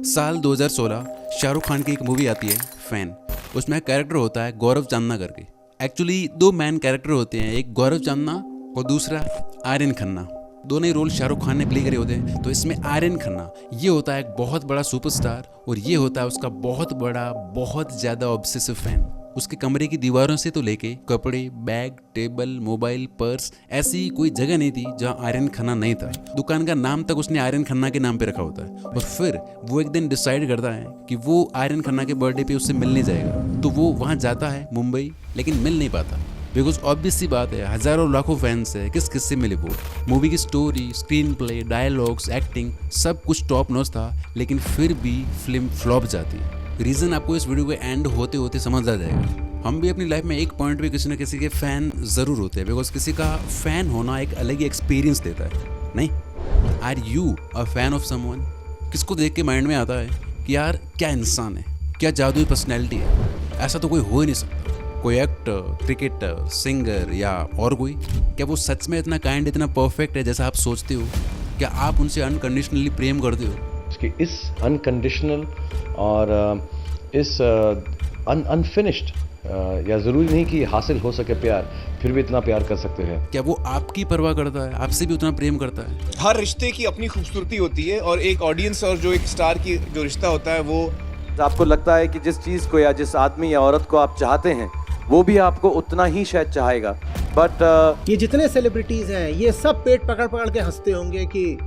साल 2016 शाहरुख खान की एक मूवी आती है फैन। उसमें एक कैरेक्टर होता है गौरव चांदना करके। एक्चुअली दो मैन कैरेक्टर होते हैं, एक गौरव चांदना और दूसरा आर्यन खन्ना। दोनों ही रोल शाहरुख खान ने प्ले करे होते हैं। तो इसमें आर्यन खन्ना ये होता है एक बहुत बड़ा सुपरस्टार और ये होता है उसका बहुत बड़ा बहुत ज़्यादा ऑब्सेसिव फैन। उसके कमरे की दीवारों से तो लेके कपड़े, बैग, टेबल, मोबाइल, पर्स, ऐसी कोई जगह नहीं थी जहां आर्यन खन्ना नहीं था। दुकान का नाम तक उसने आर्यन खन्ना के नाम पे रखा होता है। और फिर वो एक दिन डिसाइड करता है कि वो आर्यन खन्ना के बर्थडे पे उससे मिलने जाएगा। तो वो वहां जाता है मुंबई, लेकिन मिल नहीं पाता बिकॉज ऑब्वियस सी बात है, हजारों लाखों फैंस है, किस किस से मिले वो। मूवी की story, screen play, dialogues, acting सब कुछ टॉप नॉच था, लेकिन फिर भी फिल्म फ्लॉप जाती। रीज़न आपको इस वीडियो के एंड होते होते समझ आ जाएगा। हम भी अपनी लाइफ में एक पॉइंट पे किसी न किसी के फ़ैन ज़रूर होते हैं बिकॉज किसी का फ़ैन होना एक अलग ही एक्सपीरियंस देता है। नहीं, are you a fan of someone? किसको देख के माइंड में आता है कि यार क्या इंसान है, क्या जादुई पर्सनैलिटी है, ऐसा तो कोई हो ही नहीं सकता। कोई एक्टर, क्रिकेटर, सिंगर या और कोई, क्या वो सच में इतना काइंड, इतना परफेक्ट है जैसा आप सोचते हो? क्या आप उनसे अनकंडीशनली प्रेम करते हो? कि इस अनकंडीशनल और इस अनफिनिश्ड या ज़रूरी नहीं कि हासिल हो सके प्यार, फिर भी इतना प्यार कर सकते हैं। क्या वो आपकी परवाह करता है, आपसे भी उतना प्रेम करता है? हर रिश्ते की अपनी खूबसूरती होती है और एक ऑडियंस और जो एक स्टार की जो रिश्ता होता है वो आपको लगता है कि जिस चीज़ को या जिस आदमी या औरत को आप चाहते हैं वो भी आपको उतना ही शायद चाहेगा। बट ये जितने सेलिब्रिटीज हैं ये सब पेट पकड़ पकड़ के हंसते होंगे कि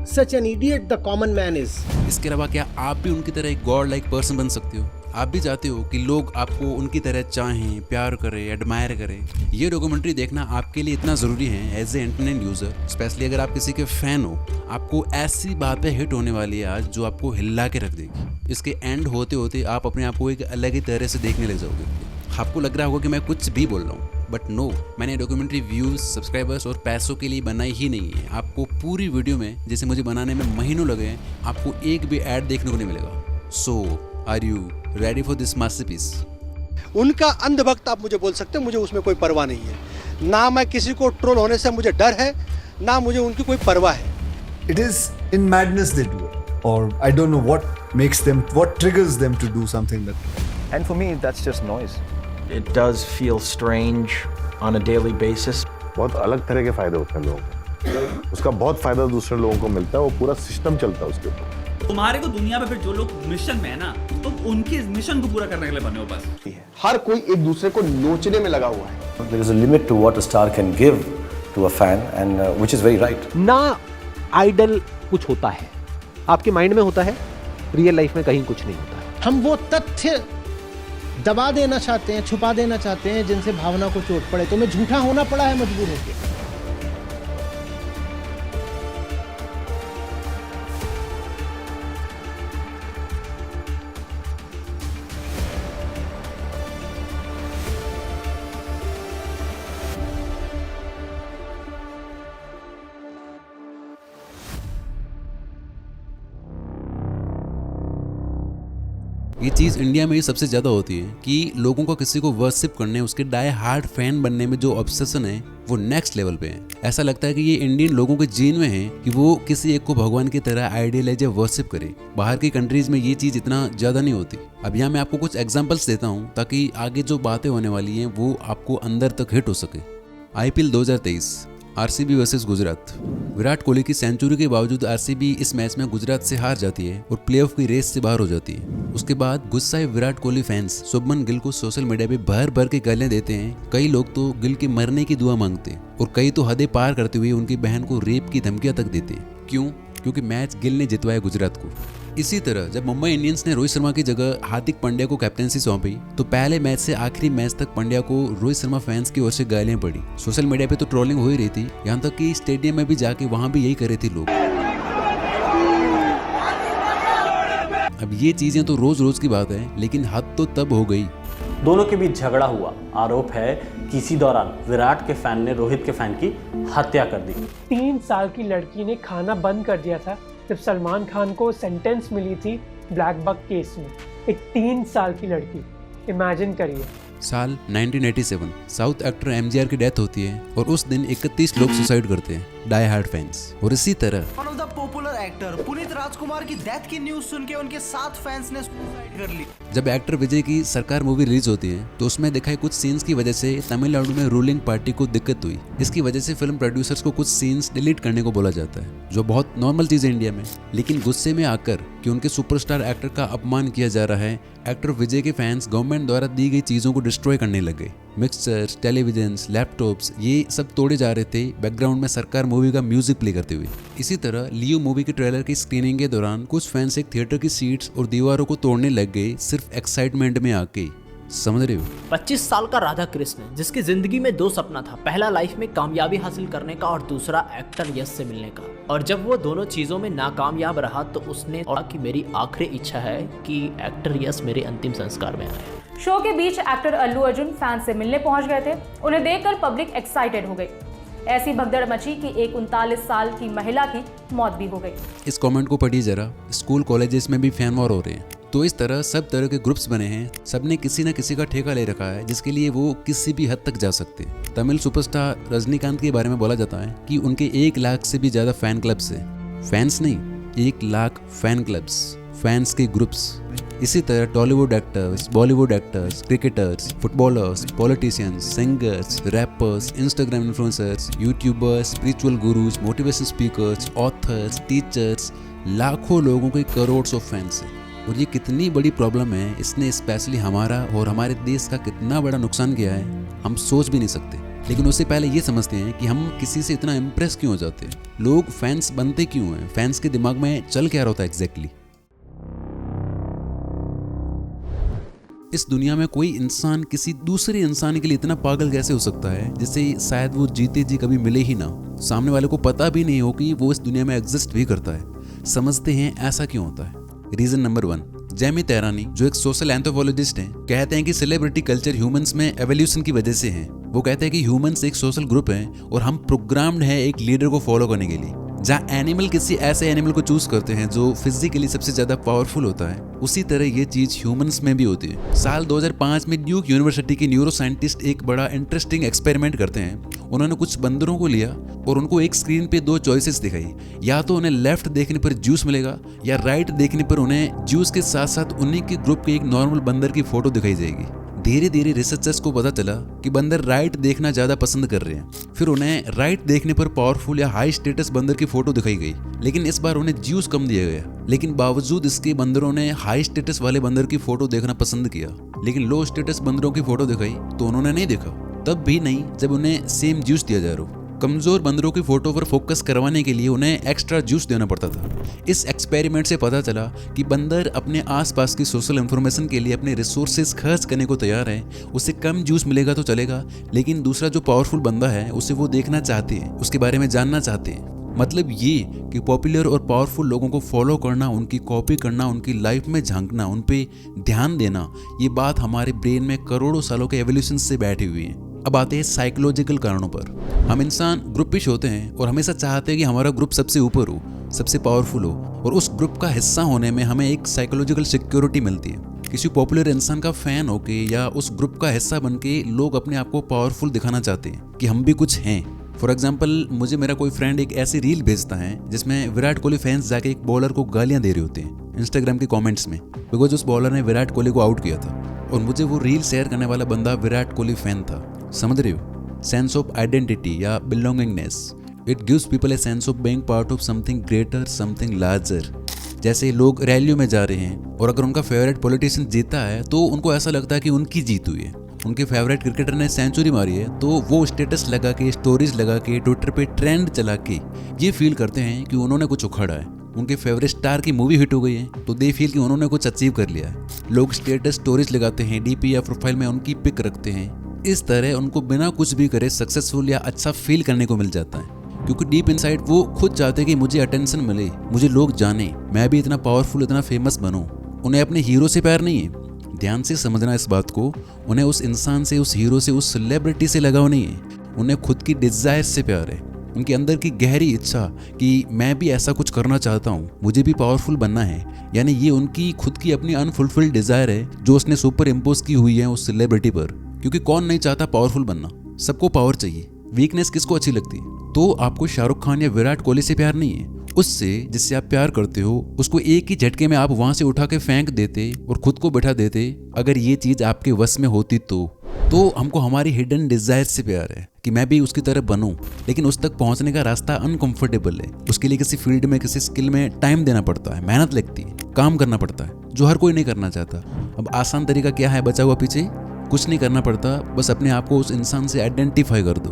such an idiot the common man is. इसके अलावा क्या आप भी उनकी तरह एक गॉड लाइक पर्सन बन सकते हो? आप भी चाहते हो कि लोग आपको उनकी तरह चाहें, प्यार करें, एडमायर करें? ये डॉक्यूमेंट्री देखना आपके लिए इतना ज़रूरी है as a internet user, specially अगर आप किसी के फ़ैन हो। आपको ऐसी बातें हिट होने वाली है आज जो आपको हिला के रख देगी। इसके एंड होते होते आप अपने आप को एक अलग ही तरह से देखने लग जाओगे। आपको लग रहा होगा कि मैं कुछ भी बोल रहा हूँ, बट नो, मैंने डॉक्यूमेंट्री व्यूज़, सब्सक्राइबर्स और पैसों के लिए बनाई ही नहीं है। आपको पूरी वीडियो में, जैसे मुझे बनाने में महीनों लगे हैं, आपको एक भी ऐड देखने को नहीं मिलेगा। So are you ready for this masterpiece? उनका अंधभक्त आप मुझे बोल सकते हैं, मुझे उसमें कोई परवाह नहीं है। ना मैं किसी को ट्रोल होने से मुझे डर है, ना मुझे उनकी कोई परवाह है। It is in madness they do it, or I don't know what makes them, what triggers them to do something that. And for me, that's just noise. It does feel strange on a daily basis. बहुत अलग तरह के फायदे होते हैं लोगों को, उसका बहुत फायदा दूसरे लोगों को मिलता है, वो पूरा सिस्टम चलता है उसके ऊपर। तुम्हारे को दुनिया में फिर जो लोग मिशन में है ना, तुम उनके मिशन को पूरा करने के लिए बने हो बस। हर कोई एक दूसरे को नोचने में लगा हुआ है। there is a limit to what a star can give to a fan and which is very right. ना आइडल कुछ होता है, आपके माइंड में होता है, रियल लाइफ में कहीं कुछ नहीं होता है। हम वो तथ्य दबा देना चाहते हैं, छुपा देना चाहते हैं जिनसे भावना को चोट पड़े। तो मैं झूठा होना पड़ा है मजबूर होकर। ये चीज़ इंडिया में ही सबसे ज़्यादा होती है कि लोगों को किसी को वर्शिप करने, उसके डाई हार्ड फैन बनने में जो ऑब्सेशन है वो नेक्स्ट लेवल पे है। ऐसा लगता है कि ये इंडियन लोगों के जीन में है कि वो किसी एक को भगवान की तरह आइडियलाइज या वर्शिप करे। बाहर की कंट्रीज में ये चीज़ इतना ज़्यादा नहीं होती। अब यहाँ मैं आपको कुछ एग्जाम्पल्स देता हूँ ताकि आगे जो बातें होने वाली हैं वो आपको अंदर तक हिट हो सके। IPL 2023 RCB versus Gujarat. Virat Kohli की सेंचुरी के बावजूद RCB इस मैच में गुजरात से हार जाती है और प्लेऑफ की रेस से बाहर हो जाती है। उसके बाद गुस्साए विराट कोहली फैंस शुभमन गिल को सोशल मीडिया पे भर भर के गालियां देते हैं। कई लोग तो गिल के मरने की दुआ मांगते हैं और कई तो हदें पार करते हुए उनकी बहन को रेप की धमकियां तक देते हैं। क्यों? क्योंकि मैच गिल ने जितवाया गुजरात को। इसी तरह जब मुंबई इंडियंस ने रोहित शर्मा की जगह हार्दिक पांड्या को कैप्टेंसी सौंपी तो पहले मैच से आखिरी मैच तक पांड्या को रोहित शर्मा फैंस की ओर से गालियां पड़ी। सोशल मीडिया पे तो ट्रोलिंग हो ही रही थी, यहाँ तक कि स्टेडियम में भी जाके वहां भी यही कर रहे थे लोग। अब ये चीजें तो रोज रोज की बात है, लेकिन हद तो तब हो गई। दोनों के बीच झगड़ा हुआ। आरोप है कि इसी दौरान विराट के फैन ने रोहित के फैन की हत्या कर दी। 3 साल की लड़की ने खाना बंद कर दिया था जब सलमान खान को सेंटेंस मिली थी ब्लैक बक केस में। एक 3 साल की लड़की, इमेजिन करिए। साल 1987 साउथ एक्टर MGR की डेथ होती है और उस दिन 31 लोग सुसाइड करते हैं, डाई हार्ड फैंस। और इसी तरह one of the popular actor Puneet Rajkumar की डेथ की न्यूज सुन के उनके 7 फैंस ने सुसाइड कर ली। जब एक्टर विजय की सरकार मूवी रिलीज होती है तो उसमें दिखाए कुछ सीन्स की वजह से तमिलनाडु में रूलिंग पार्टी को दिक्कत हुई। इसकी वजह से फिल्म प्रोड्यूसर्स को कुछ सीन्स डिलीट करने को बोला जाता है, जो बहुत नॉर्मल चीज है इंडिया में। लेकिन गुस्से में आकर कि उनके सुपरस्टार एक्टर का अपमान किया जा रहा है, एक्टर विजय के फैंस गवर्नमेंट द्वारा दी गई चीजों को डिस्ट्रॉय करने लग गए। मिक्सर्स, टेलीविजन्स, लैपटॉप्स, ये सब तोड़े जा रहे थे बैकग्राउंड में सरकार मूवी का म्यूजिक प्ले करते हुए। इसी तरह लियो मूवी के ट्रेलर की स्क्रीनिंग के दौरान कुछ फैंस एक थिएटर की सीट्स और दीवारों को तोड़ने लग गए, सिर्फ एक्साइटमेंट में आके। समझ रहे हो? 25 साल का राधा कृष्ण, जिसकी जिंदगी में 2 सपना था, पहला लाइफ में कामयाबी हासिल करने का और दूसरा एक्टर यश से मिलने का। और जब वो दोनों चीजों में नाकामयाब रहा तो उसने कहा कि मेरी आखिरी इच्छा है कि एक्टर यश मेरे अंतिम संस्कार में आए। शो के बीच एक्टर अल्लू अर्जुन फैंस से मिलने पहुंच गए थे। उन्हें देखकर पब्लिक एक्साइटेड हो गई। ऐसी भगदड़ मची कि एक 39 साल की महिला की मौत भी हो गई। इस कमेंट को पढ़िए जरा। स्कूल कॉलेजेस में भी फैन वॉर हो रहे हैं। तो इस तरह सब तरह के ग्रुप्स बने हैं, सबने किसी न किसी का ठेका ले रखा है जिसके लिए वो किसी भी हद तक जा सकते हैं। तमिल सुपरस्टार रजनीकांत के बारे में बोला जाता है कि उनके 1 लाख से भी ज्यादा फैन क्लब्स हैं। फैंस नहीं, 1 लाख फैन क्लब्स, फैंस के ग्रुप्स। इसी तरह Tollywood actors, Bollywood actors, cricketers, footballers, politicians, singers, rappers, Instagram influencers, YouTubers, spiritual gurus, motivation speakers, authors, teachers, लाखों लोगों के करोड़्स ऑफ फैंस हैं। और ये कितनी बड़ी प्रॉब्लम है, इसने स्पेशली हमारा और हमारे देश का कितना बड़ा नुकसान किया है, हम सोच भी नहीं सकते। लेकिन उससे पहले ये समझते हैं कि हम किसी से इतना इम्प्रेस क्यों हो जाते हैं, लोग फैंस बनते क्यों हैं, फैंस के दिमाग में चल क्या रहा होता है एग्जैक्टली। इस दुनिया में कोई इंसान किसी दूसरे इंसान के लिए इतना पागल कैसे हो सकता है जिससे शायद वो जीते जी कभी मिले ही ना, सामने वाले को पता भी नहीं हो कि वो इस दुनिया में एग्जिस्ट भी करता है। समझते हैं ऐसा क्यों होता है। रीजन नंबर 1, जेमी तेहरानी जो एक सोशल एंथ्रोपोलॉजिस्ट हैं, कहते हैं कि सेलिब्रिटी कल्चर ह्यूमंस में एवोल्यूशन की वजह से है। वो कहते हैं कि ह्यूमंस एक सोशल ग्रुप हैं और हम प्रोग्राम्ड हैं एक लीडर को फॉलो करने के लिए। जहाँ एनिमल किसी ऐसे एनिमल को चूज करते हैं जो फिजिकली सबसे ज्यादा पावरफुल होता है, उसी तरह ये चीज ह्यूमंस में भी होती है। साल 2005 में ड्यूक यूनिवर्सिटी के न्यूरो साइंटिस्ट एक बड़ा इंटरेस्टिंग एक्सपेरिमेंट करते हैं। उन्होंने कुछ बंदरों को लिया और उनको एक स्क्रीन पे 2 चॉइसेस दिखाई, या तो उन्हें लेफ्ट देखने पर जूस मिलेगा या राइट देखने पर उन्हें जूस के साथ साथ उन्हीं के ग्रुप के एक नॉर्मल बंदर की फोटो दिखाई जाएगी। धीरे धीरे रिसर्चर्स को पता चला कि बंदर राइट देखना ज्यादा पसंद कर रहे हैं। फिर उन्हें राइट देखने पर पावरफुल या हाई स्टेटस बंदर की फोटो दिखाई गई, लेकिन इस बार उन्हें जूस कम दिया गया। लेकिन बावजूद इसके बंदरों ने हाई स्टेटस वाले बंदर की फोटो देखना पसंद किया, लेकिन लो स्टेटस बंदरों की फोटो दिखाई तो उन्होंने नहीं देखा, तब भी नहीं जब उन्हें सेम जूस दिया जा रहा। कमजोर बंदरों की फोटो पर फोकस करवाने के लिए उन्हें एक्स्ट्रा जूस देना पड़ता था। इस एक्सपेरिमेंट से पता चला कि बंदर अपने आसपास की सोशल इंफॉर्मेशन के लिए अपने रिसोर्सेज खर्च करने को तैयार है। उसे कम जूस मिलेगा तो चलेगा, लेकिन दूसरा जो पावरफुल बंदा है उसे वो देखना चाहते हैं, उसके बारे में जानना चाहते हैं। मतलब ये कि पॉपुलर और पावरफुल लोगों को फॉलो करना, उनकी कॉपी करना, उनकी लाइफ में झांकना, उन पे ध्यान देना, ये बात हमारे ब्रेन में करोड़ों सालों के एवोल्यूशन से बैठी हुई है। अब आते हैं साइकोलॉजिकल कारणों पर। हम इंसान ग्रुपिश होते हैं और हमेशा चाहते हैं कि हमारा ग्रुप सबसे ऊपर हो, सबसे पावरफुल हो, और उस ग्रुप का हिस्सा होने में हमें एक साइकोलॉजिकल सिक्योरिटी मिलती है। किसी पॉपुलर इंसान का फैन होके या उस ग्रुप का हिस्सा बनके लोग अपने आप को पावरफुल दिखाना चाहते हैं कि हम भी कुछ हैं। फॉर एग्जाम्पल, मुझे मेरा कोई फ्रेंड एक ऐसी रील भेजता है जिसमें विराट कोहली फैंस जाके एक बॉलर को गालियां दे रहे होते हैं इंस्टाग्राम के कमेंट्स में, बिकॉज उस बॉलर ने विराट कोहली को आउट किया था और मुझे वो रील शेयर करने वाला बंदा विराट कोहली फैन था। समझ रहे हो? सेंस ऑफ आइडेंटिटी या belongingness, it gives people a sense of being part of something greater, something larger. जैसे लोग रैलियों में जा रहे हैं और अगर उनका फेवरेट पॉलिटिशियन जीता है तो उनको ऐसा लगता है कि उनकी जीत हुई है। उनके फेवरेट क्रिकेटर ने सेंचुरी मारी है तो वो स्टेटस लगा के, स्टोरीज लगा के, ट्विटर पे ट्रेंड चला के ये फील करते हैं कि उन्होंने कुछ उखाड़ा है। उनके फेवरेट स्टार की मूवी हिट हो गई है तो दे फील कि उन्होंने कुछ अचीव कर लिया है। लोग स्टेटस स्टोरीज लगाते हैं, डीपी या प्रोफाइल में उनकी पिक रखते हैं। इस तरह उनको बिना कुछ भी करे सक्सेसफुल या अच्छा फील करने को मिल जाता है, क्योंकि डीप इनसाइड वो खुद चाहते हैं कि मुझे अटेंशन मिले, मुझे लोग जाने, मैं भी इतना पावरफुल, इतना फेमस बनूं। उन्हें अपने हीरो से प्यार नहीं है, ध्यान से समझना इस बात को, उन्हें उस इंसान से, उस हीरो से, उस सेलिब्रिटी से लगाव नहीं है, उन्हें खुद की डिजायर से प्यार है। उनके अंदर की गहरी इच्छा कि मैं भी ऐसा कुछ करना चाहता हूँ, मुझे भी पावरफुल बनना है, यानी ये उनकी खुद की अपनी अनफुलफिल्ड डिजायर है जो उसने सुपर इम्पोज की हुई है उस सेलिब्रिटी पर। क्योंकि कौन नहीं चाहता पावरफुल बनना, सबको पावर चाहिए। वीकनेस किसको अच्छी लगती है? तो आपको शाहरुख खान या विराट कोहली से प्यार नहीं है, उससे जिससे आप प्यार करते हो उसको एक ही झटके में आप वहां से उठा के फेंक देते और खुद को बैठा देते, अगर ये चीज आपके वश में होती तो हमको हमारी हिडन डिजायर से प्यार है कि मैं भी उसकी तरह बनूं, लेकिन उस तक पहुंचने का रास्ता अनकंफर्टेबल है। उसके लिए किसी फील्ड में किसी स्किल में टाइम देना पड़ता है, मेहनत लगती है, काम करना पड़ता है, जो हर कोई नहीं करना चाहता। अब आसान तरीका क्या है बचा हुआ पीछे? कुछ नहीं करना पड़ता, बस अपने आप को उस इंसान से आइडेंटिफाई कर दो,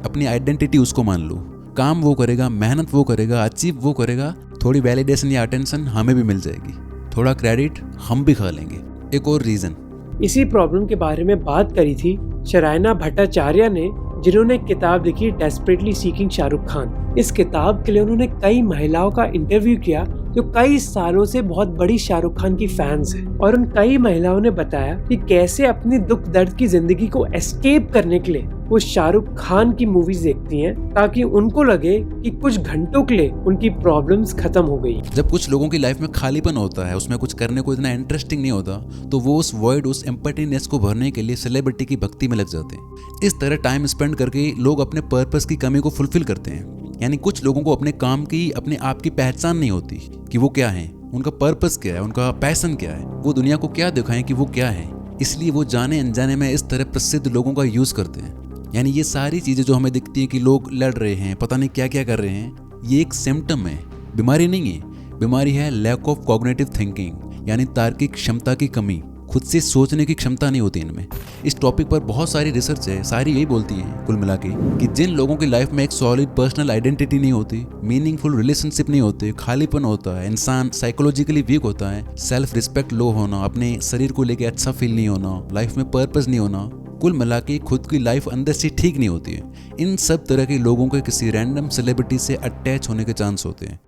अपनी आइडेंटिटी उसको मान लो। काम वो करेगा, मेहनत वो करेगा, अचीव वो करेगा, थोड़ी वैलिडेशन या अटेंशन हमें भी मिल जाएगी, थोड़ा क्रेडिट हम भी खा लेंगे। एक और रीजन, इसी प्रॉब्लम के बारे में बात करी थी शरायना भट्टाचार्य ने, जिन्होंने एक किताब लिखी डेस्परेटली सीकिंग शाहरुख खान। इस किताब के लिए उन्होंने कई महिलाओं का इंटरव्यू किया जो कई सालों से बहुत बड़ी शाहरुख खान की फैंस हैं, और उन कई महिलाओं ने बताया कि कैसे अपनी दुख दर्द की जिंदगी को एस्केप करने के लिए वो शाहरुख खान की मूवीज देखती हैं, ताकि उनको लगे कि कुछ घंटों के लिए उनकी प्रॉब्लम्स खत्म हो गई। जब कुछ लोगों की लाइफ में खालीपन होता है, उसमें कुछ करने को इतना इंटरेस्टिंग नहीं होता, तो वो उस वॉइड, उस एम्पैथीनेस को भरने के लिए सेलिब्रिटी की भक्ति में लग जाते हैं। इस तरह टाइम स्पेंड करके लोग अपने पर्पस की कमी को फुलफिल करते हैं। यानी कुछ लोगों को अपने काम की, अपने आप की पहचान नहीं होती कि वो क्या है, उनका पर्पस क्या है, उनका पैशन क्या है, वो दुनिया को क्या दिखाएं कि वो क्या है। इसलिए वो जाने अनजाने में इस तरह प्रसिद्ध लोगों का यूज करते हैं। यानी ये सारी चीजें जो हमें दिखती है कि लोग लड़ रहे हैं, पता नहीं क्या क्या कर रहे हैं, ये एक सिम्टम है, बीमारी नहीं है। बीमारी है लैक ऑफ कॉग्निटिव थिंकिंग, यानी तार्किक क्षमता की कमी, खुद से सोचने की क्षमता नहीं होती इनमें। इस टॉपिक पर बहुत सारी रिसर्च है, सारी यही बोलती है कुल मिला के कि जिन लोगों की लाइफ में एक सॉलिड पर्सनल आइडेंटिटी नहीं होती, मीनिंगफुल रिलेशनशिप नहीं होते, खालीपन होता है, इंसान साइकोलॉजिकली वीक होता है, सेल्फ रिस्पेक्ट लो होना, अपने शरीर को लेके अच्छा फील नहीं होना, लाइफ में पर्पस नहीं होना, कुल मिला के खुद की लाइफ अंदर से ठीक नहीं होती है। इन सब तरह के लोगों के किसी रैंडम सेलिब्रिटी से अटैच होने के चांस होते हैं।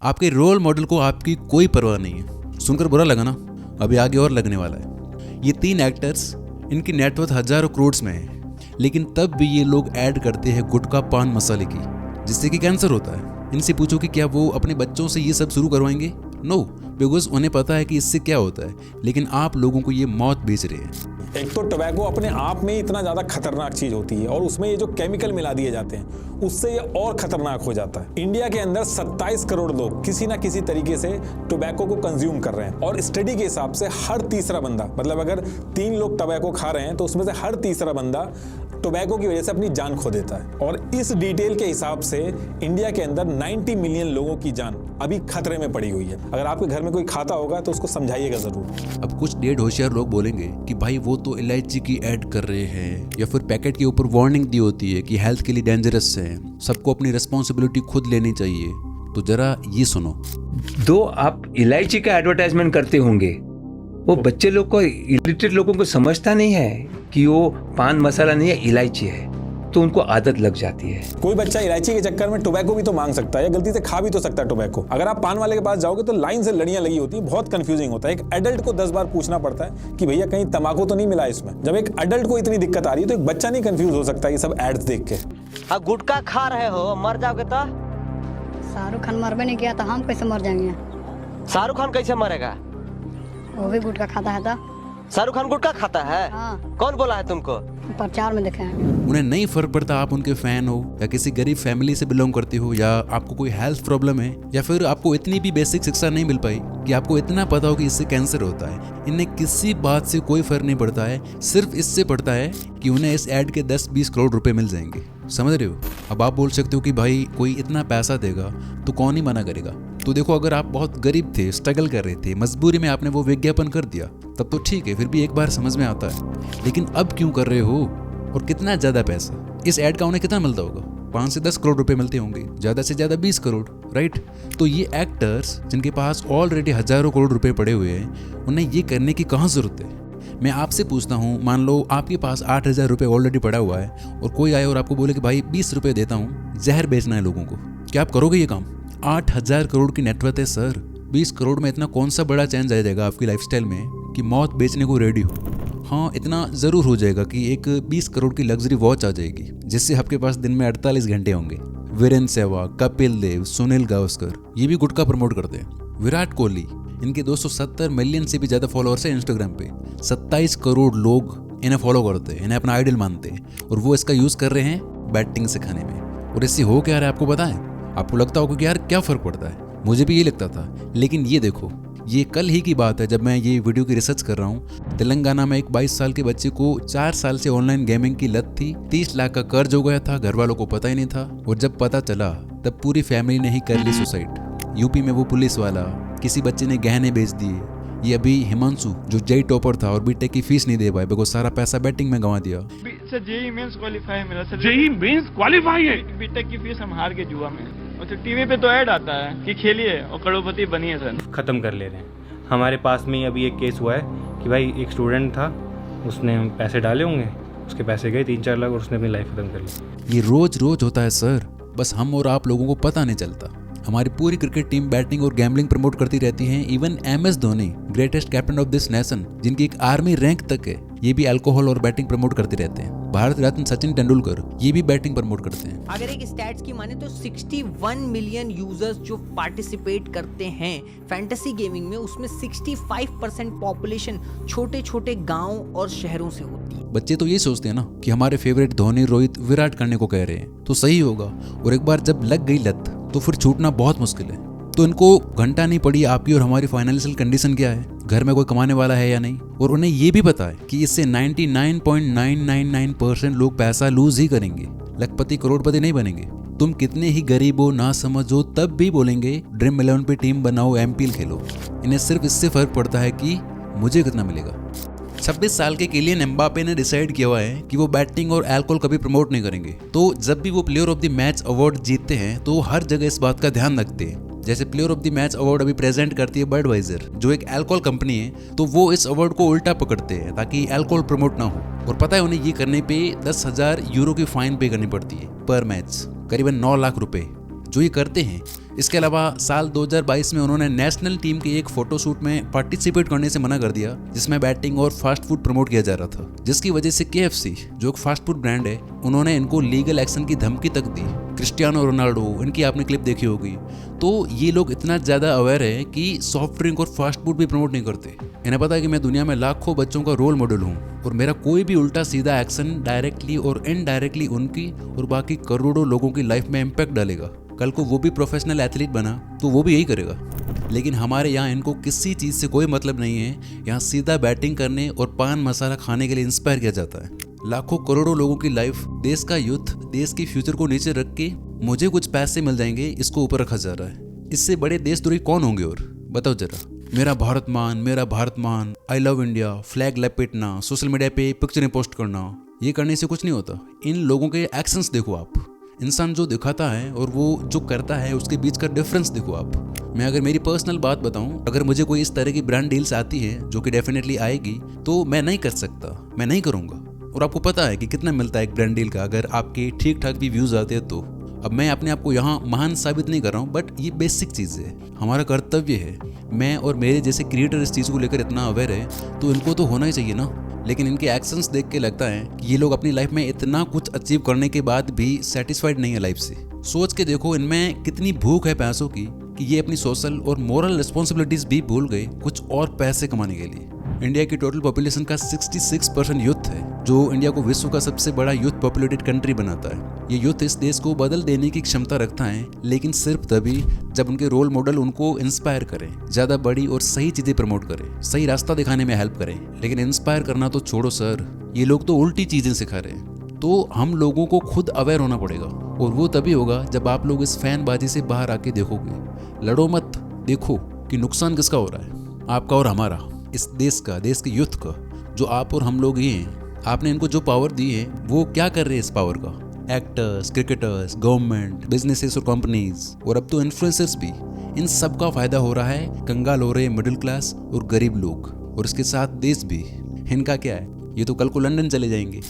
आपके रोल मॉडल को आपकी कोई परवाह नहीं है। सुनकर बुरा लगा ना? अभी आगे और लगने वाला है। ये 3 एक्टर्स, इनकी नेटवर्थ हजारों करोड़ में है, लेकिन तब भी ये लोग ऐड करते हैं गुटखा पान मसाले की, जिससे कि कैंसर होता है। इनसे पूछो कि क्या वो अपने बच्चों से ये सब शुरू करवाएंगे? नो, बिकॉज उन्हें पता है कि इससे क्या होता है, लेकिन आप लोगों को ये मौत बेच रहे हैं। एक तो टोबैको अपने आप में इतना ज़्यादा खतरनाक चीज़ होती है, और उसमें ये जो केमिकल मिला दिए जाते हैं उससे ये और खतरनाक हो जाता है। इंडिया के अंदर 27 करोड़ लोग किसी ना किसी तरीके से टोबैको को कंज्यूम कर रहे हैं, और स्टडी के हिसाब से हर तीसरा बंदा, मतलब अगर 3 लोग टोबैको खा रहे हैं तो उसमें से हर तीसरा बंदा टोबैको की वजह से अपनी जान खो देता है। और इस डिटेल के हिसाब से इंडिया के अंदर 90 मिलियन लोगों की जान अभी खतरे में पड़ी हुई है। अगर आपके घर में कोई खाता होगा तो उसको समझाइएगा जरूर। अब कुछ डेढ़ होशियार लोग बोलेंगे कि भाई वो तो इलायची की ऐड कर रहे हैं, या फिर पैकेट के ऊपर वार्निंग दी होती है कि हेल्थ के लिए डेंजरस है, सबको अपनी रिस्पॉन्सिबिलिटी खुद लेनी चाहिए। तो जरा ये सुनो, दो आप इलायची का एडवर्टाइजमेंट करते होंगे, वो बच्चे लोग को, इलिटरेट लोगों को समझता नहीं है कि वो पान मसाला नहीं है, इलायची है, तो उनको आदत लग जाती है। कोई बच्चा इलायची के चक्कर में टोबैको भी तो मांग सकता है, या गलती से खा भी तो सकता है टोबैको। अगर आप पान वाले के पास जाओगे तो लाइन से लड़ियां लगी होती है, बहुत कंफ्यूजिंग होता है। एक एडल्ट को 10 बार पूछना पड़ता है कि भैया कहीं तंबाकू तो नहीं मिला इसमें। जब एक एडल्ट को इतनी दिक्कत आ रही है तो एक बच्चा नहीं कंफ्यूज हो सकता ये सब एड्स देख के। अब गुटखा खा रहे हो, मर जाओगे तो? शाहरुख खान मरबे नहीं किया तो हम कैसे मर जाएंगे? शाहरुख खान कैसे मरेगा? वो भी गुटखा खाता है। शाहरुख खान गुटखा खाता है? हाँ। कौन बोला है तुमको? प्रचार में देखे हैं। उन्हें नहीं फर्क पड़ता आप उनके फैन हो, या किसी गरीब फैमिली से बिलोंग करते हो, या आपको कोई हेल्थ प्रॉब्लम है, या फिर आपको इतनी भी बेसिक शिक्षा नहीं मिल पाई कि आपको इतना पता हो कि इससे कैंसर होता है। इन्हें किसी बात से कोई फर्क नहीं पड़ता है, सिर्फ इससे पड़ता है कि उन्हें इस ऐड के 10-20 करोड़ रुपए मिल जाएंगे। समझ रहे हो? अब आप बोल सकते हो कि भाई कोई इतना पैसा देगा तो कौन ही मना करेगा। तो देखो, अगर आप बहुत गरीब थे, स्ट्रगल कर रहे थे, मजबूरी में आपने वो विज्ञापन कर दिया, तब तो ठीक है, फिर भी एक बार समझ में आता है। लेकिन अब क्यों कर रहे हो, और कितना ज्यादा पैसा? इस ऐड का उन्हें कितना मिलता होगा? 5 से 10 करोड़ रुपए मिलते होंगे, ज्यादा से ज्यादा 20 करोड़, राइट? तो ये एक्टर्स जिनके पास ऑलरेडी हजारों करोड़ रुपए पड़े हुए हैं, उन्हें ये करने की कहाँ जरूरत है? मैं आपसे पूछता हूँ, मान लो आपके पास 8,000 रुपये ऑलरेडी पड़ा हुआ है, और कोई आए और आपको बोले कि भाई 20 रुपये देता हूँ, जहर बेचना है लोगों को, क्या आप करोगे ये काम? 8,000 करोड़ की नेटवर्थ है सर। 20 करोड़ में इतना कौन सा बड़ा चेंज आ जाएगा आपकी लाइफस्टाइल में कि मौत बेचने को रेडी हो? हाँ, इतना ज़रूर हो जाएगा कि एक 20 करोड़ की लग्जरी वॉच आ जाएगी, जिससे आपके पास दिन में 48 घंटे होंगे। वीरेंद्र सहवाग, कपिल देव, सुनील गावस्कर, ये भी गुटखा प्रमोट करते हैं। विराट कोहली, इनके 270 मिलियन से भी ज़्यादा फॉलोअर्स हैं इंस्टाग्राम पे। 27 करोड़ लोग इन्हें फॉलो करते हैं, इन्हें अपना आइडल मानते हैं, और वो इसका यूज़ कर रहे हैं बैटिंग सिखाने में। और इससे हो क्या रहा है आपको पता है? आपको लगता होगा कि यार क्या फ़र्क पड़ता है, मुझे भी ये लगता था। लेकिन ये देखो, ये कल ही की बात है जब मैं ये वीडियो की रिसर्च कर रहा हूँ। तेलंगाना में एक 22 साल के बच्चे को 4 साल से ऑनलाइन गेमिंग की लत थी। 30 लाख का कर्ज हो गया था, घर वालों को पता ही नहीं था। और जब पता चला तब पूरी फैमिली ने ही कर ली सुसाइड। यूपी में वो पुलिस वाला, किसी बच्चे ने गहने बेच दिए। ये अभी हिमांशु जो जेई टॉपर था और बीटेक की फीस नहीं दे पाए, बिकॉज सारा पैसा बैटिंग में गंवा दिया। सर जेई मेंस क्वालीफाई मेरा सर। जेई मेंस क्वालीफाई है? बीटेक की फीस हम हार के जुआ में। और तो टीवी पे तो ऐड आता है कि खेलिए और करोड़पति बनिए सर। खत्म कर ले रहे हैं। हमारे पास में अभी एक केस हुआ है कि भाई एक स्टूडेंट था, उसने पैसे डाले होंगे, उसके पैसे गए 3-4 लाख और उसने अपनी लाइफ खत्म कर ली। ये रोज रोज होता है सर, बस हम और आप लोगों को पता नहीं चलता। हमारी पूरी क्रिकेट टीम बैटिंग और गैम्बलिंग प्रमोट करती रहती है। Even MS Dhoni, greatest captain of this nation, जिनकी एक आर्मी रैंक तक है, ये भी अल्कोहल और बैटिंग प्रमोट करते रहते हैं। भारत रत्न सचिन तेंदुलकर ये भी बैटिंग प्रमोट करते हैं। अगर एक स्टैट्स की माने तो 61 मिलियन यूजर्स जो पार्टिसिपेट करते हैं फैंटेसी गेमिंग में, उसमें 65% पॉपुलेशन छोटे छोटे गाँव और शहरों से होती है। बच्चे तो ये सोचते हैं ना कि हमारे फेवरेट धोनी, रोहित, विराट करने को कह रहे हैं तो सही होगा। और एक बार जब लग गई लत तो फिर छूटना बहुत मुश्किल है। तो इनको घंटा नहीं पड़ी आपकी और हमारी फाइनेंशियल कंडीशन क्या है, घर में कोई कमाने वाला है या नहीं। और उन्हें ये भी पता है कि इससे 99.999% लोग पैसा लूज ही करेंगे, लखपति करोड़पति नहीं बनेंगे। तुम कितने ही गरीब हो, ना समझो, तब भी बोलेंगे ड्रीम 11 पे टीम बनाओ, MPL खेलो। इन्हें सिर्फ इससे फर्क पड़ता है कि मुझे कितना मिलेगा। 26 साल के किलियन एम्बापे ने डिसाइड किया हुआ है कि वो बैटिंग और अल्कोहल कभी प्रमोट नहीं करेंगे। तो जब भी वो player of the match award जीतते हैं तो हर जगह इस बात का ध्यान रखते हैं। जैसे player of the match award अभी प्रेजेंट करती है बडवाइजर, जो एक अल्कोहल कंपनी है, तो वो इस अवार्ड को उल्टा पकड़ते हैं ताकि अल्कोहल प्रमोट ना हो। और पता है उन्हें ये करने पे 10,000 यूरो की फाइन पे करनी पड़ती है पर मैच, करीबन 9 लाख रुपए जो ये करते हैं। इसके अलावा साल 2022 में उन्होंने नेशनल टीम के एक फोटोशूट में पार्टिसिपेट करने से मना कर दिया, जिसमें बैटिंग और फास्ट फूड प्रमोट किया जा रहा था, जिसकी वजह से KFC जो एक फास्ट फूड ब्रांड है, उन्होंने इनको लीगल एक्शन की धमकी तक दी। क्रिस्टियानो रोनाल्डो, इनकी आपने क्लिप देखी होगी। तो ये लोग इतना ज़्यादा अवेयर है कि सॉफ्ट ड्रिंक और फास्ट फूड भी प्रमोट नहीं करते। इन्हें पता है कि मैं दुनिया में लाखों बच्चों का रोल मॉडल हूँ और मेरा कोई भी उल्टा सीधा एक्शन डायरेक्टली और इनडायरेक्टली उनकी और बाकी करोड़ों लोगों की लाइफ में इम्पैक्ट डालेगा। कल को वो भी प्रोफेशनल एथलीट बना तो वो भी यही करेगा। लेकिन हमारे यहाँ इनको किसी चीज़ से कोई मतलब नहीं है। यहाँ सीधा बैटिंग करने और पान मसाला खाने के लिए इंस्पायर किया जाता है। लाखों करोड़ों लोगों की लाइफ, देश का यूथ, देश की फ्यूचर को नीचे रख के मुझे कुछ पैसे मिल जाएंगे, इसको ऊपर रखा जा रहा है। इससे बड़े देशद्रोही कौन होंगे? और बताओ जरा। मेरा भारत मान, आई लव इंडिया, फ्लैग लपेटना, सोशल मीडिया पे पिक्चरें पोस्ट करना, ये करने से कुछ नहीं होता। इन लोगों के एक्शंस देखो आप। इंसान जो दिखाता है और वो जो करता है उसके बीच का डिफरेंस देखो आप। मैं अगर मेरी पर्सनल बात बताऊं, अगर मुझे कोई इस तरह की ब्रांड डील्स आती है, जो कि डेफिनेटली आएगी, तो मैं नहीं कर सकता, मैं नहीं करूंगा। और आपको पता है कि कितना मिलता है एक ब्रांड डील का, अगर आपके ठीक ठाक भी व्यूज आते हैं तो। अब मैं अपने आप को यहाँ महान साबित नहीं कर रहा हूँ, बट ये बेसिक चीज़ है, हमारा कर्तव्य है। मैं और मेरे जैसे क्रिएटर इस चीज़ को लेकर इतना अवेयर है तो इनको तो होना ही चाहिए ना। लेकिन इनके एक्शंस देख के लगता है कि ये लोग अपनी लाइफ में इतना कुछ अचीव करने के बाद भी सेटिस्फाइड नहीं है लाइफ से। सोच के देखो इनमें कितनी भूख है पैसों की कि ये अपनी सोशल और मोरल रिस्पॉन्सिबिलिटीज भी भूल गए कुछ और पैसे कमाने के लिए। इंडिया की टोटल पॉपुलेशन का 66% यूथ है, जो इंडिया को विश्व का सबसे बड़ा यूथ पॉपुलेटेड कंट्री बनाता है। ये यूथ इस देश को बदल देने की क्षमता रखता है, लेकिन सिर्फ तभी जब उनके रोल मॉडल उनको इंस्पायर करें, ज़्यादा बड़ी और सही चीज़ें प्रमोट करें, सही रास्ता दिखाने में हेल्प करें। लेकिन इंस्पायर करना तो छोड़ो सर, ये लोग तो उल्टी चीज़ें सिखा रहे हैं। तो हम लोगों को खुद अवेयर होना पड़ेगा, और वो तभी होगा जब आप लोग इस फैनबाजी से बाहर आके देखोगे। लड़ो मत, देखो कि नुकसान किसका हो रहा है, आपका और हमारा, इस देश का, देश के यूथ का, जो आप और हम लोग ही हैं। आपने इनको जो पावर दी है वो क्या कर रहे हैं इस पावर का? एक्टर्स, क्रिकेटर्स, गवर्नमेंट, बिजनेसेस और कंपनीज, और अब तो इन्फ्लुएंसर्स भी। इन सब का फायदा हो रहा है, कंगाल हो रहे हैं मिडिल क्लास और गरीब लोग, और इसके साथ देश भी। इनका क्या है, ये तो कल को लंदन चले जाएंगे।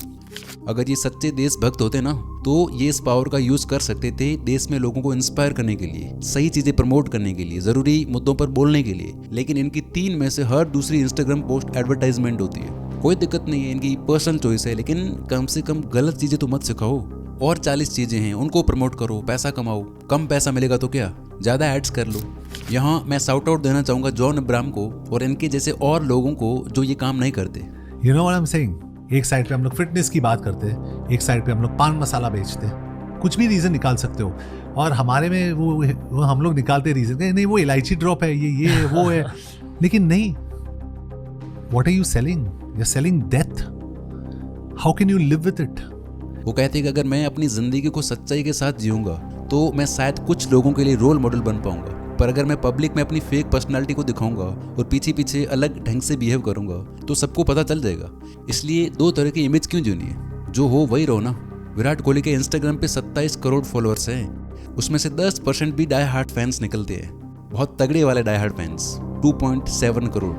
अगर ये सच्चे देशभक्त होते ना तो ये इस पावर का यूज कर सकते थे देश में लोगों को इंस्पायर करने के लिए, सही चीजें प्रमोट करने के लिए, जरूरी मुद्दों पर बोलने के लिए। लेकिन इनकी 3 में से हर दूसरी इंस्टाग्राम पोस्ट एडवर्टाइजमेंट होती है। कोई दिक्कत नहीं है, इनकी पर्सनल चॉइस है, लेकिन कम से कम गलत चीजें तो मत सिखाओ। और 40 चीजें हैं, उनको प्रमोट करो, पैसा कमाओ। कम पैसा मिलेगा तो क्या, ज्यादा एड्स कर लो। यहाँ मैं शाउट आउट देना चाहूंगा जॉन अब्राहम को और इनके जैसे और लोगों को जो ये काम नहीं करते। You know what I'm saying? एक साइड पे हम लोग फिटनेस की बात करते हैं, एक साइड पे हम लोग पान मसाला बेचते हैं, कुछ भी रीज़न निकाल सकते हो। और हमारे में वो हम लोग निकालते रीज़न नहीं, वो इलायची ड्रॉप है, ये वो है। लेकिन नहीं, what are you selling? You are selling death. How can you live with it? वो कहते हैं कि अगर मैं अपनी ज़िंदगी को सच्चाई के साथ जीऊँगा तो मैं शायद कुछ लोगों के लिए रोल मॉडल बन पाऊँगा, पर अगर मैं पब्लिक में अपनी फेक पर्सनालिटी को दिखाऊंगा और पीछे पीछे अलग ढंग से बिहेव करूंगा तो सबको पता चल जाएगा। इसलिए दो तरह की इमेज क्यों जीनी है? जो हो वही रहो ना। विराट कोहली के इंस्टाग्राम पे 27 करोड़ फॉलोअर्स हैं, उसमें से 10% भी डाई हार्ड फैंस निकलते हैं, बहुत तगड़े वाले डाई हार्ड फैंस 2.7 करोड़।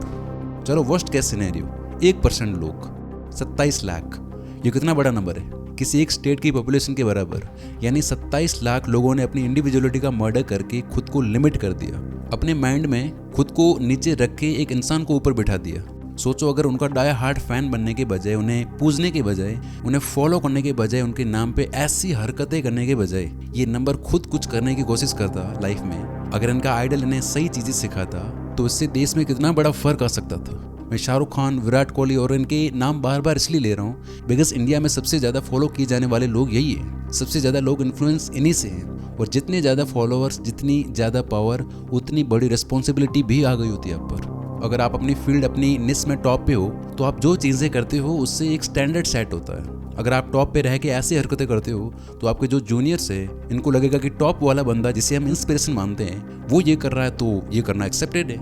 चलो वर्स्ट केस सिनेरियो 1% लोग 27 लाख, ये कितना बड़ा नंबर है? किसी एक स्टेट की पॉपुलेशन के बराबर। यानी 27 लाख लोगों ने अपनी इंडिविजुअलिटी का मर्डर करके खुद को लिमिट कर दिया, अपने माइंड में खुद को नीचे रख के एक इंसान को ऊपर बिठा दिया। सोचो अगर उनका डाई हार्ड फैन बनने के बजाय, उन्हें पूजने के बजाय, उन्हें फॉलो करने के बजाय, उनके नाम पे ऐसी हरकतें करने के बजाय ये नंबर खुद कुछ करने की कोशिश करता लाइफ में, अगर इनका आइडल इन्हें सही चीज़ें सिखाता तो इससे देश में कितना बड़ा फर्क आ सकता था। मैं शाहरुख खान, विराट कोहली और इनके नाम बार बार इसलिए ले रहा हूँ बिकॉज इंडिया में सबसे ज़्यादा फॉलो किए जाने वाले लोग यही हैं, सबसे ज़्यादा लोग इन्फ्लुएंस इन्हीं से हैं। और जितने ज़्यादा फॉलोअर्स, जितनी ज़्यादा पावर, उतनी बड़ी रिस्पॉन्सिबिलिटी भी आ गई होती है आप पर। अगर आप अपनी फील्ड, अपनी निश में टॉप पे हो तो आप जो चीज़ें करते हो उससे एक स्टैंडर्ड सेट होता है। अगर आप टॉप पे रह के ऐसी हरकतें करते हो तो आपके जो जूनियर्स है इनको लगेगा कि टॉप वाला बंदा जिसे हम इंस्पिरेशन मानते हैं वो ये कर रहा है तो ये करना एक्सेप्टेड है,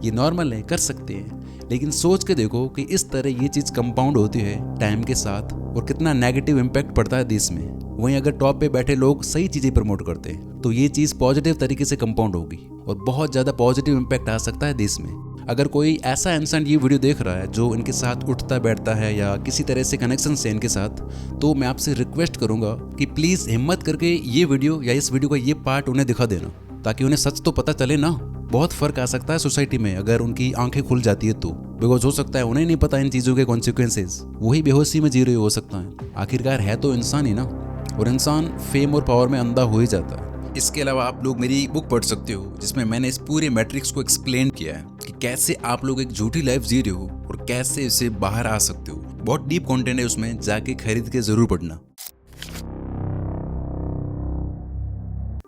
ये नॉर्मल है, कर सकते हैं। लेकिन सोच के देखो कि इस तरह ये चीज़ कंपाउंड होती है टाइम के साथ और कितना नेगेटिव इम्पैक्ट पड़ता है देश में। वहीं अगर टॉप पे बैठे लोग सही चीज़ें प्रमोट करते हैं तो ये चीज़ पॉजिटिव तरीके से कंपाउंड होगी और बहुत ज़्यादा पॉजिटिव इम्पैक्ट आ सकता है देश में। अगर कोई ऐसा इंसान ये वीडियो देख रहा है जो इनके साथ उठता बैठता है या किसी तरह से कनेक्शन से इनके साथ, तो मैं आपसे रिक्वेस्ट करूँगा कि प्लीज़ हिम्मत करके ये वीडियो या इस वीडियो का ये पार्ट उन्हें दिखा देना, ताकि उन्हें सच तो पता चले ना। बहुत फ़र्क आ सकता है सोसाइटी में अगर उनकी आंखें खुल जाती है तो, बिकॉज हो सकता है उन्हें नहीं पता इन चीज़ों के कॉन्सिक्वेंसेस, वही बेहोशी में जी रहे हो सकता है। आखिरकार है तो इंसान ही ना, और इंसान फेम और पावर में अंधा हो ही जाता है। इसके अलावा आप लोग मेरी बुक पढ़ सकते हो जिसमें मैंने इस पूरे मैट्रिक्स को एक्सप्लेन किया है कि कैसे आप लोग एक झूठी लाइफ जी रहे हो और कैसे इससे बाहर आ सकते हो। बहुत डीप कंटेंट है उसमें, जाके खरीद के जरूर पढ़ना।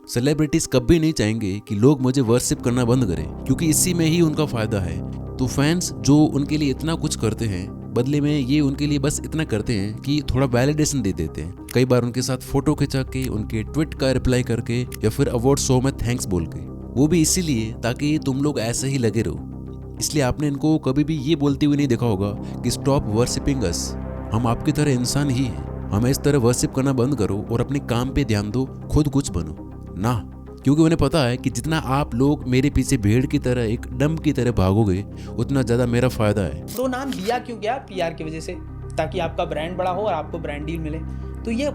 सेलिब्रिटीज कभी नहीं चाहेंगे कि लोग मुझे वर्शिप करना बंद करें, क्योंकि इसी में ही उनका फायदा है। तो फैंस जो उनके लिए इतना कुछ करते हैं, बदले में ये उनके लिए बस इतना करते हैं कि थोड़ा वैलिडेशन दे देते हैं। कई बार उनके साथ फोटो खिंचा के, उनके ट्वीट का रिप्लाई करके या फिर अवार्ड शो में थैंक्स बोल के, वो भी इसीलिए ताकि तुम लोग ऐसे ही लगे रहो। इसलिए आपने इनको कभी भी ये बोलते हुए नहीं देखा होगा कि स्टॉप वर्शिपिंग अस, हम आपकी तरह इंसान ही हैं, हमें इस तरह वर्शिप करना बंद करो और अपने काम पे ध्यान दो, खुद कुछ बनो ना। क्योंकि उन्हें पता है कि जितना आप लोग मेरे पीछे भेड़ की तरह, एक डंप की तरह भागोगे, उतना ज़्यादा मेरा फायदा है। तो नाम दिया क्यों गया? पीआर की वजह से, ताकि आपका ब्रांड बड़ा हो और आपको ब्रांड डील मिले। तो ये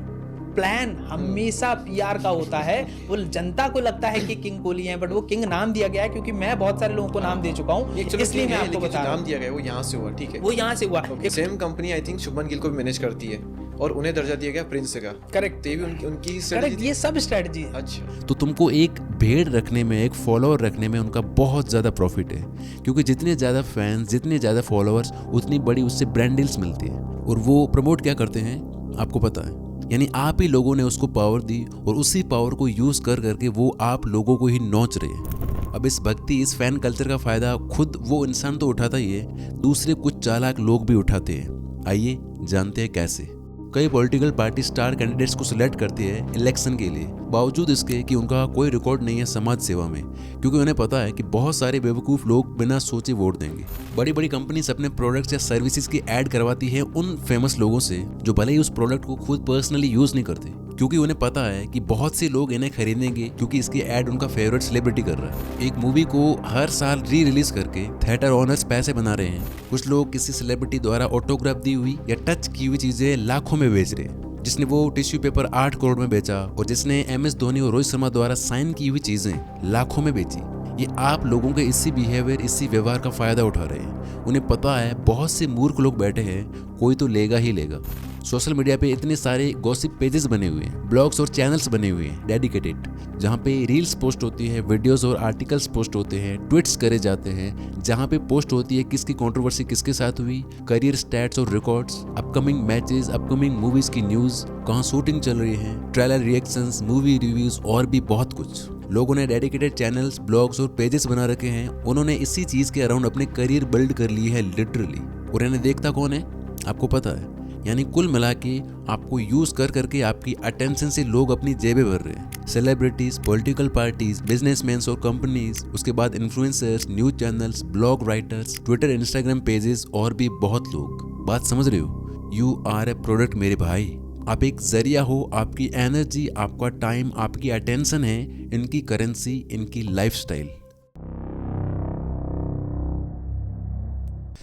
प्लान हमेशा पीआर का होता है। वो जनता को लगता है कि किंग कोहली है, बट वो किंग नाम दिया गया है क्योंकि मैं बहुत सारे लोगों को नाम दे चुका हूँ, इसलिए मैं आपको बता रहा हूँ। नाम दिया गया वो यहाँ से हुआ, ठीक है, वो यहाँ से हुआ। Same company I think Shubman Gill को भी मैनेज करती है और उन्हें दर्जा दिया गया प्रिंस का। करेक्ट, ये भी उनकी करेक्ट, ये सब स्ट्रेटजी है। अच्छा, तो तुमको एक भेड़ रखने में, एक फॉलोअर रखने में उनका बहुत ज़्यादा प्रॉफिट है, क्योंकि जितने ज़्यादा फैंस, जितने ज़्यादा फॉलोअर्स, उतनी बड़ी उससे ब्रांड डील्स मिलती है। और वो प्रमोट क्या करते हैं आपको पता है, यानी आप ही लोगों ने उसको पावर दी और उसी पावर को यूज़ कर करके वो आप लोगों को ही नोच रहे हैं। अब इस भक्ति, इस फैन कल्चर का फ़ायदा खुद वो इंसान तो उठाता ही है, दूसरे कुछ चालाक लोग भी उठाते हैं। आइए जानते हैं कैसे। कई पॉलिटिकल पार्टी स्टार कैंडिडेट्स को सिलेक्ट करती है इलेक्शन के लिए, बावजूद इसके कि उनका कोई रिकॉर्ड नहीं है समाज सेवा में, क्योंकि उन्हें पता है कि बहुत सारे बेवकूफ़ लोग बिना सोचे वोट देंगे। बड़ी बड़ी कंपनीज अपने प्रोडक्ट्स या सर्विसेज की ऐड करवाती है उन फेमस लोगों से जो भले ही उस प्रोडक्ट को खुद पर्सनली यूज़ नहीं करते, क्योंकि उन्हें पता है कि बहुत से लोग इन्हें खरीदेंगे क्योंकि इसकी ऐड उनका फेवरेट सेलिब्रिटी कर रहा है। एक मूवी को हर साल री रिलीज करके थिएटर ओनर्स पैसे बना रहे हैं। कुछ लोग किसी सेलिब्रिटी द्वारा ऑटोग्राफ दी हुई या टच की हुई चीजें लाखों में बेच रहे हैं, जिसने वो टिश्यू पेपर 8 करोड़ में बेचा और जिसने MS धोनी और रोहित शर्मा द्वारा साइन की हुई चीजें लाखों में बेची। ये आप लोगों के इसी बिहेवियर, इसी व्यवहार का फायदा उठा रहे हैं। उन्हें पता है बहुत से मूर्ख लोग बैठे हैं, कोई तो लेगा ही लेगा। सोशल मीडिया पे इतने सारे गॉसिप पेजेस बने हुए हैं, ब्लॉग्स और चैनल्स बने हुए हैं डेडिकेटेड, जहाँ पे रील्स पोस्ट होती है, वीडियोस और आर्टिकल्स पोस्ट होते हैं, ट्वीट्स करे जाते हैं, जहाँ पे पोस्ट होती है किसकी कंट्रोवर्सी किसके साथ हुई, करियर स्टैट्स और records, upcoming matches, upcoming movies की न्यूज़, कहाँ शूटिंग चल रही है, ट्रेलर रिएक्शंस, मूवी रिव्यूज और भी बहुत कुछ। लोगों ने डेडिकेटेड चैनल्स, ब्लॉग्स और पेजेस बना रखे हैं। उन्होंने इसी चीज़ के अराउंड अपने करियर बिल्ड कर ली है लिटरली। और इन्हें देखता कौन है आपको पता है? यानी कुल मिला के आपको यूज कर करके आपकी अटेंशन से लोग अपनी जेबें भर रहे हैं। सेलिब्रिटीज, पॉलिटिकल पार्टीज, बिजनेसमैन और कंपनीज, उसके बाद influencers, news channels, blog writers, Twitter, Instagram pages और भी बहुत लोग। बात समझ रहे हो? यू आर ए प्रोडक्ट मेरे भाई। आप एक जरिया हो, आपकी एनर्जी, आपका टाइम, आपकी अटेंशन है इनकी करेंसी, इनकी लाइफस्टाइल।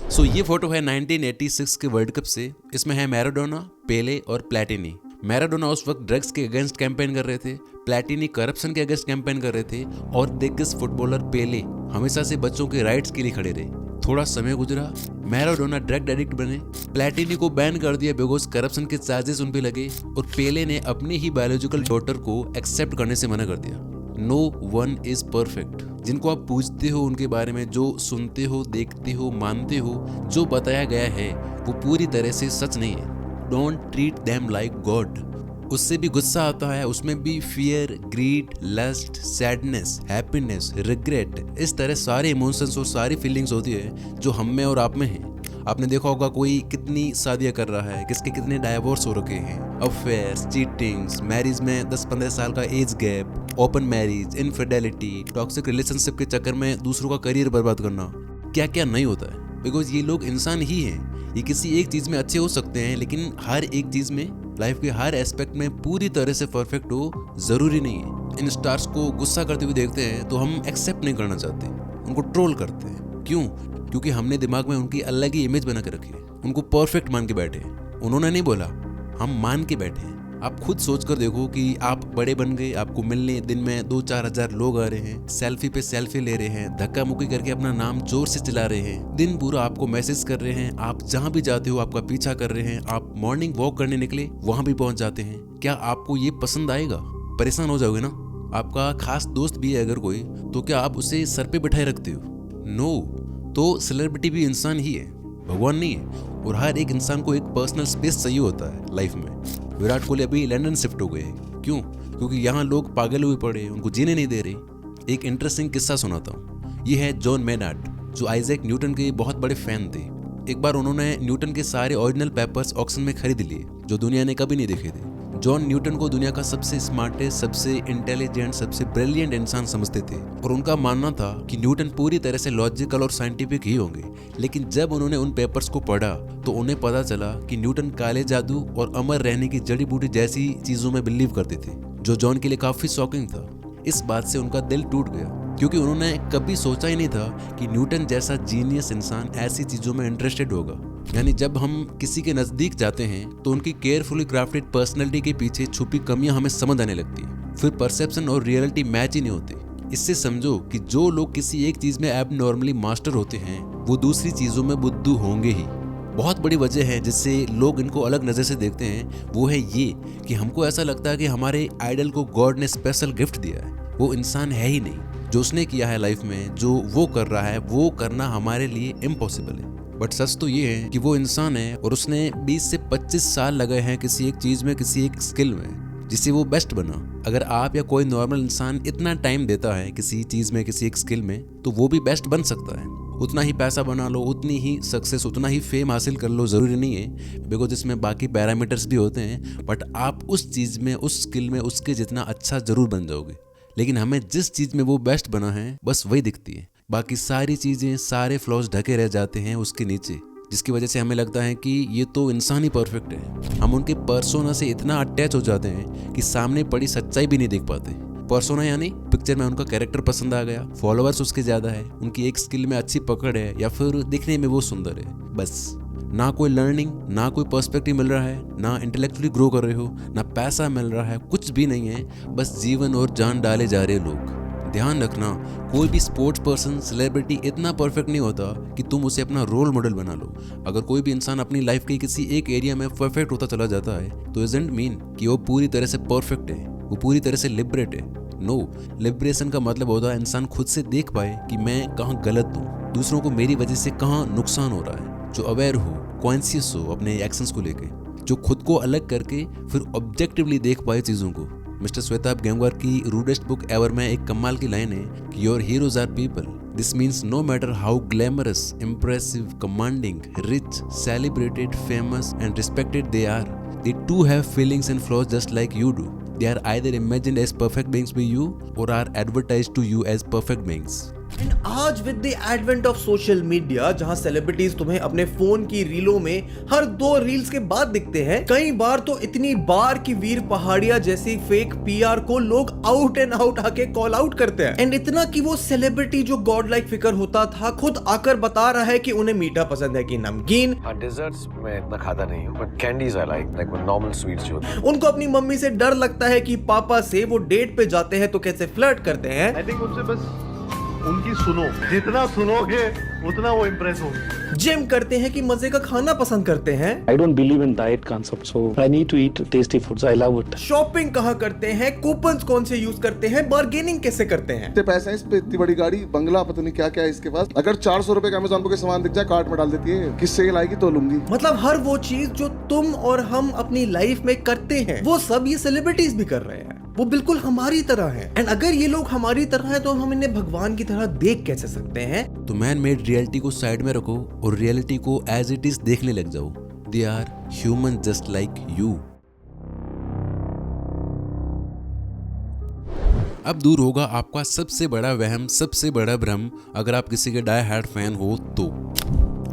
सो ये फोटो है 1986 के वर्ल्ड कप से। इसमें है मैराडोना, पेले और प्लेटिनी। मैराडोना उस वक्त ड्रग्स के अगेंस्ट कैंपेन कर रहे थे, प्लेटिनी करप्शन के अगेंस्ट कैंपेन कर रहे थे और दिग्गज फुटबॉलर पेले हमेशा से बच्चों के राइट्स के लिए खड़े रहे। थोड़ा समय गुजरा, मैराडोना ड्रग एडिक्ट बने, प्लेटिनी को बैन कर दिया बिकॉज करप्शन के चार्जेस उन पे लगे और पेले ने अपनी ही बायोलॉजिकल डॉटर को एक्सेप्ट करने से मना कर दिया। No one is perfect. जिनको आप पूछते हो उनके बारे में, जो सुनते हो, देखते हो, मानते हो, जो बताया गया है वो पूरी तरह से सच नहीं है। Don't treat them like God. उससे भी गुस्सा आता है, उसमें भी fear, greed, lust, sadness, happiness, regret, इस तरह सारे इमोशंस और सारी फीलिंग्स होती है जो हम में और आप में हैं। आपने देखा होगा कोई कितनी शादियां कर रहा है, किसके कितने डाइवोर्स हो रखे हैं, अफेयर्स, चीटिंग्स, मैरिज में 10-15 साल का age gap, open marriage, infidelity, toxic relationship के चक्कर में दूसरों का करियर बर्बाद करना, क्या क्या नहीं होता है। बिकॉज ये लोग इंसान ही हैं। ये किसी एक चीज़ में अच्छे हो सकते हैं लेकिन हर एक चीज़ में, लाइफ के हर एस्पेक्ट में पूरी तरह से परफेक्ट हो ज़रूरी नहीं है। इन स्टार्स को गुस्सा करते हुए देखते हैं तो हम एक्सेप्ट नहीं करना चाहते, उनको ट्रोल करते हैं। क्यों? क्योंकि हमने दिमाग में उनकी अलग ही इमेज बना के रखी है, उनको परफेक्ट मान के बैठे। उन्होंने नहीं बोला, हम मान के बैठे हैं। आप खुद सोच कर देखो कि आप बड़े बन गए, आपको मिलने दिन में 2-4 हजार लोग आ रहे हैं, सेल्फी पे सेल्फी ले रहे हैं, धक्का मुक्की करके अपना नाम जोर से चिल्ला रहे हैं, दिन पूरा आपको मैसेज कर रहे हैं, आप जहाँ भी जाते हो आपका पीछा कर रहे हैं, आप मॉर्निंग वॉक करने निकले वहां भी पहुंच जाते हैं। क्या आपको ये पसंद आएगा? परेशान हो जाओगे ना। आपका खास दोस्त भी है अगर कोई, तो क्या आप उसे सर पे बिठाए रखते हो? नो। तो सेलिब्रिटी भी इंसान ही है, भगवान नहीं है। और हर एक इंसान को एक पर्सनल स्पेस चाहिए होता है लाइफ में। विराट कोहली अभी लंदन शिफ्ट हो गए। क्यों? क्योंकि यहाँ लोग पागल हुए पड़े, उनको जीने नहीं दे रहे। एक इंटरेस्टिंग किस्सा सुनाता हूँ। ये है जॉन मेनार्ड, जो आइजैक न्यूटन के बहुत बड़े फैन थे। एक बार उन्होंने न्यूटन के सारे ओरिजिनल पेपर्स ऑक्शन में खरीद लिए जो दुनिया ने कभी नहीं देखे थे। जॉन न्यूटन को दुनिया का सबसे स्मार्टेस्ट, सबसे इंटेलिजेंट, सबसे ब्रिलियंट इंसान समझते थे और उनका मानना था कि न्यूटन पूरी तरह से लॉजिकल और साइंटिफिक ही होंगे। लेकिन जब उन्होंने उन पेपर्स को पढ़ा तो उन्हें पता चला कि न्यूटन काले जादू और अमर रहने की जड़ी बूटी जैसी चीजों में बिलीव करते थे, जो जॉन के लिए काफी शॉकिंग था। इस बात से उनका दिल टूट गया क्योंकि उन्होंने कभी सोचा ही नहीं था कि न्यूटन जैसा जीनियस इंसान ऐसी चीजों में इंटरेस्टेड होगा। यानी जब हम किसी के नजदीक जाते हैं तो उनकी केयरफुली क्राफ्टेड पर्सनैलिटी के पीछे छुपी कमियां हमें समझ आने लगती हैं। फिर परसेप्शन और रियलिटी मैच ही नहीं होते। इससे समझो कि जो लोग किसी एक चीज में एबनॉर्मली मास्टर होते हैं वो दूसरी चीजों में बुद्धू होंगे ही। बहुत बड़ी वजह है जिससे लोग इनको अलग नजर से देखते हैं, वो है ये कि हमको ऐसा लगता है कि हमारे आइडल को गॉड ने स्पेशल गिफ्ट दिया है। वो इंसान है ही नहीं। जो उसने किया है लाइफ में, जो वो कर रहा है, वो करना हमारे लिए इम्पॉसिबल है। बट सच तो ये है कि वो इंसान है और उसने 20 से 25 साल लगाए हैं किसी एक चीज में, किसी एक स्किल में, जिससे वो बेस्ट बना। अगर आप या कोई नॉर्मल इंसान इतना टाइम देता है किसी चीज में, किसी एक स्किल में, तो वो भी बेस्ट बन सकता है। उतना ही पैसा बना लो, उतनी ही सक्सेस, उतना ही फेम हासिल कर लो, जरूरी नहीं है, बिकॉज इसमें बाकी पैरामीटर्स भी होते हैं। बट आप उस चीज में, उस स्किल में उसके जितना अच्छा जरूर बन जाओगे। लेकिन हमें जिस चीज में वो बेस्ट बना है बस वही दिखती है, बाकी सारी चीजें, सारे फ्लॉज ढके रह जाते हैं उसके नीचे, जिसकी वजह से हमें लगता है कि ये तो इंसान ही परफेक्ट है। हम उनके पर्सोना से इतना अटैच हो जाते हैं कि सामने पड़ी सच्चाई भी नहीं देख पाते। पर्सोना यानी पिक्चर में उनका कैरेक्टर पसंद आ गया, फॉलोअर्स उसके ज्यादा है, उनकी एक स्किल में अच्छी पकड़ है, या फिर दिखने में वो सुंदर है। बस ना कोई लर्निंग, ना कोई पर्सपेक्टिव मिल रहा है, ना इंटेलेक्चुअली ग्रो कर रहे हो, ना पैसा मिल रहा है, कुछ भी नहीं है। बस जीवन और जान डाले जा रहे लोग। ध्यान रखना, कोई भी स्पोर्ट्स पर्सन, सेलिब्रिटी इतना परफेक्ट नहीं होता कि तुम उसे अपना रोल मॉडल बना लो। अगर कोई भी इंसान अपनी लाइफ के किसी एक एरिया में परफेक्ट होता चला जाता है तो इजंट मीन कि वो पूरी तरह से परफेक्ट है, वो पूरी तरह से लिबरेट है। नो, लिबरेशन का मतलब होता है इंसान खुद से देख पाए कि मैं कहाँ गलत हूँ, दूसरों को मेरी वजह से कहाँ नुकसान हो रहा है, जो अवेयर हो, कॉन्शियस हो अपने एक्शंस को लेके, जो खुद को अलग करके फिर ऑब्जेक्टिवली देख पाए चीज़ों को। मिस्टर श्वेताब गेंगवार की रूडेस्ट बुक एवर में एक कमाल की लाइन है कि your heroes are people. This means no matter how glamorous, impressive, commanding, rich, celebrated, famous and respected they are, they too have feelings and flaws just like you do. They are either imagined as perfect beings by you or are advertised to you as perfect beings. And आज with the advent of social media, जहां celebrities तुम्हें अपने phone की रीलों में हर 2 reels के बाद दिखते हैं, कई बार तो इतनी बार कि वीर पहाड़िया जैसी फेक पीआर को लोग आउट एंड आउट आके कॉल आउट करते हैं। एंड इतना कि वो सेलिब्रिटी जो गॉड लाइक फिगर होता था खुद आकर बता रहा है कि उन्हें मीठा पसंद है कि नमकीन। डिजर्ट्स में इतना खाता नहीं हूं, बट कैंडीज आई लाइक वो नॉर्मल स्वीट्स जो होते हैं। उनको अपनी मम्मी से डर लगता है कि पापा से वो डेट पे जाते हैं तो कैसे फ्लर्ट करते हैं। आई थिंक उनसे बस उनकी सुनो, जितना सुनोगे उतना वो इम्प्रेस होंगे। जिम करते हैं कि मजे का खाना पसंद करते हैं। I don't believe in diet concept, so I need to eat tasty foods. I love it. Shopping कहाँ करते हैं, कूपन्स कौन से यूज करते हैं, बार्गेनिंग कैसे करते हैं। इतने पैसे हैं इस पे, इतनी बड़ी गाड़ी, बंगला, पता नहीं क्या क्या है इसके पास। अगर 400 रुपए का अमेज़न पे कोई सामान दिख जाए कार्ट में डाल देती है, किससे ये लाएगी तो लूंगी। मतलब हर वो चीज जो तुम और हम अपनी लाइफ में करते हैं वो सब ये सेलिब्रिटीज भी कर रहे हैं। वो बिल्कुल हमारी तरह है। एंड अगर ये लोग हमारी तरह है तो हम इन्हें भगवान की तरह देख कैसे सकते हैं। तो मैन मेड रियलिटी को साइड में रखो और रियलिटी को एज इट इज देखने लग जाओ। They are human just like you. अब दूर होगा आपका सबसे बड़ा वहम, सबसे बड़ा भ्रम। अगर आप किसी के डाई हार्ड फैन हो तो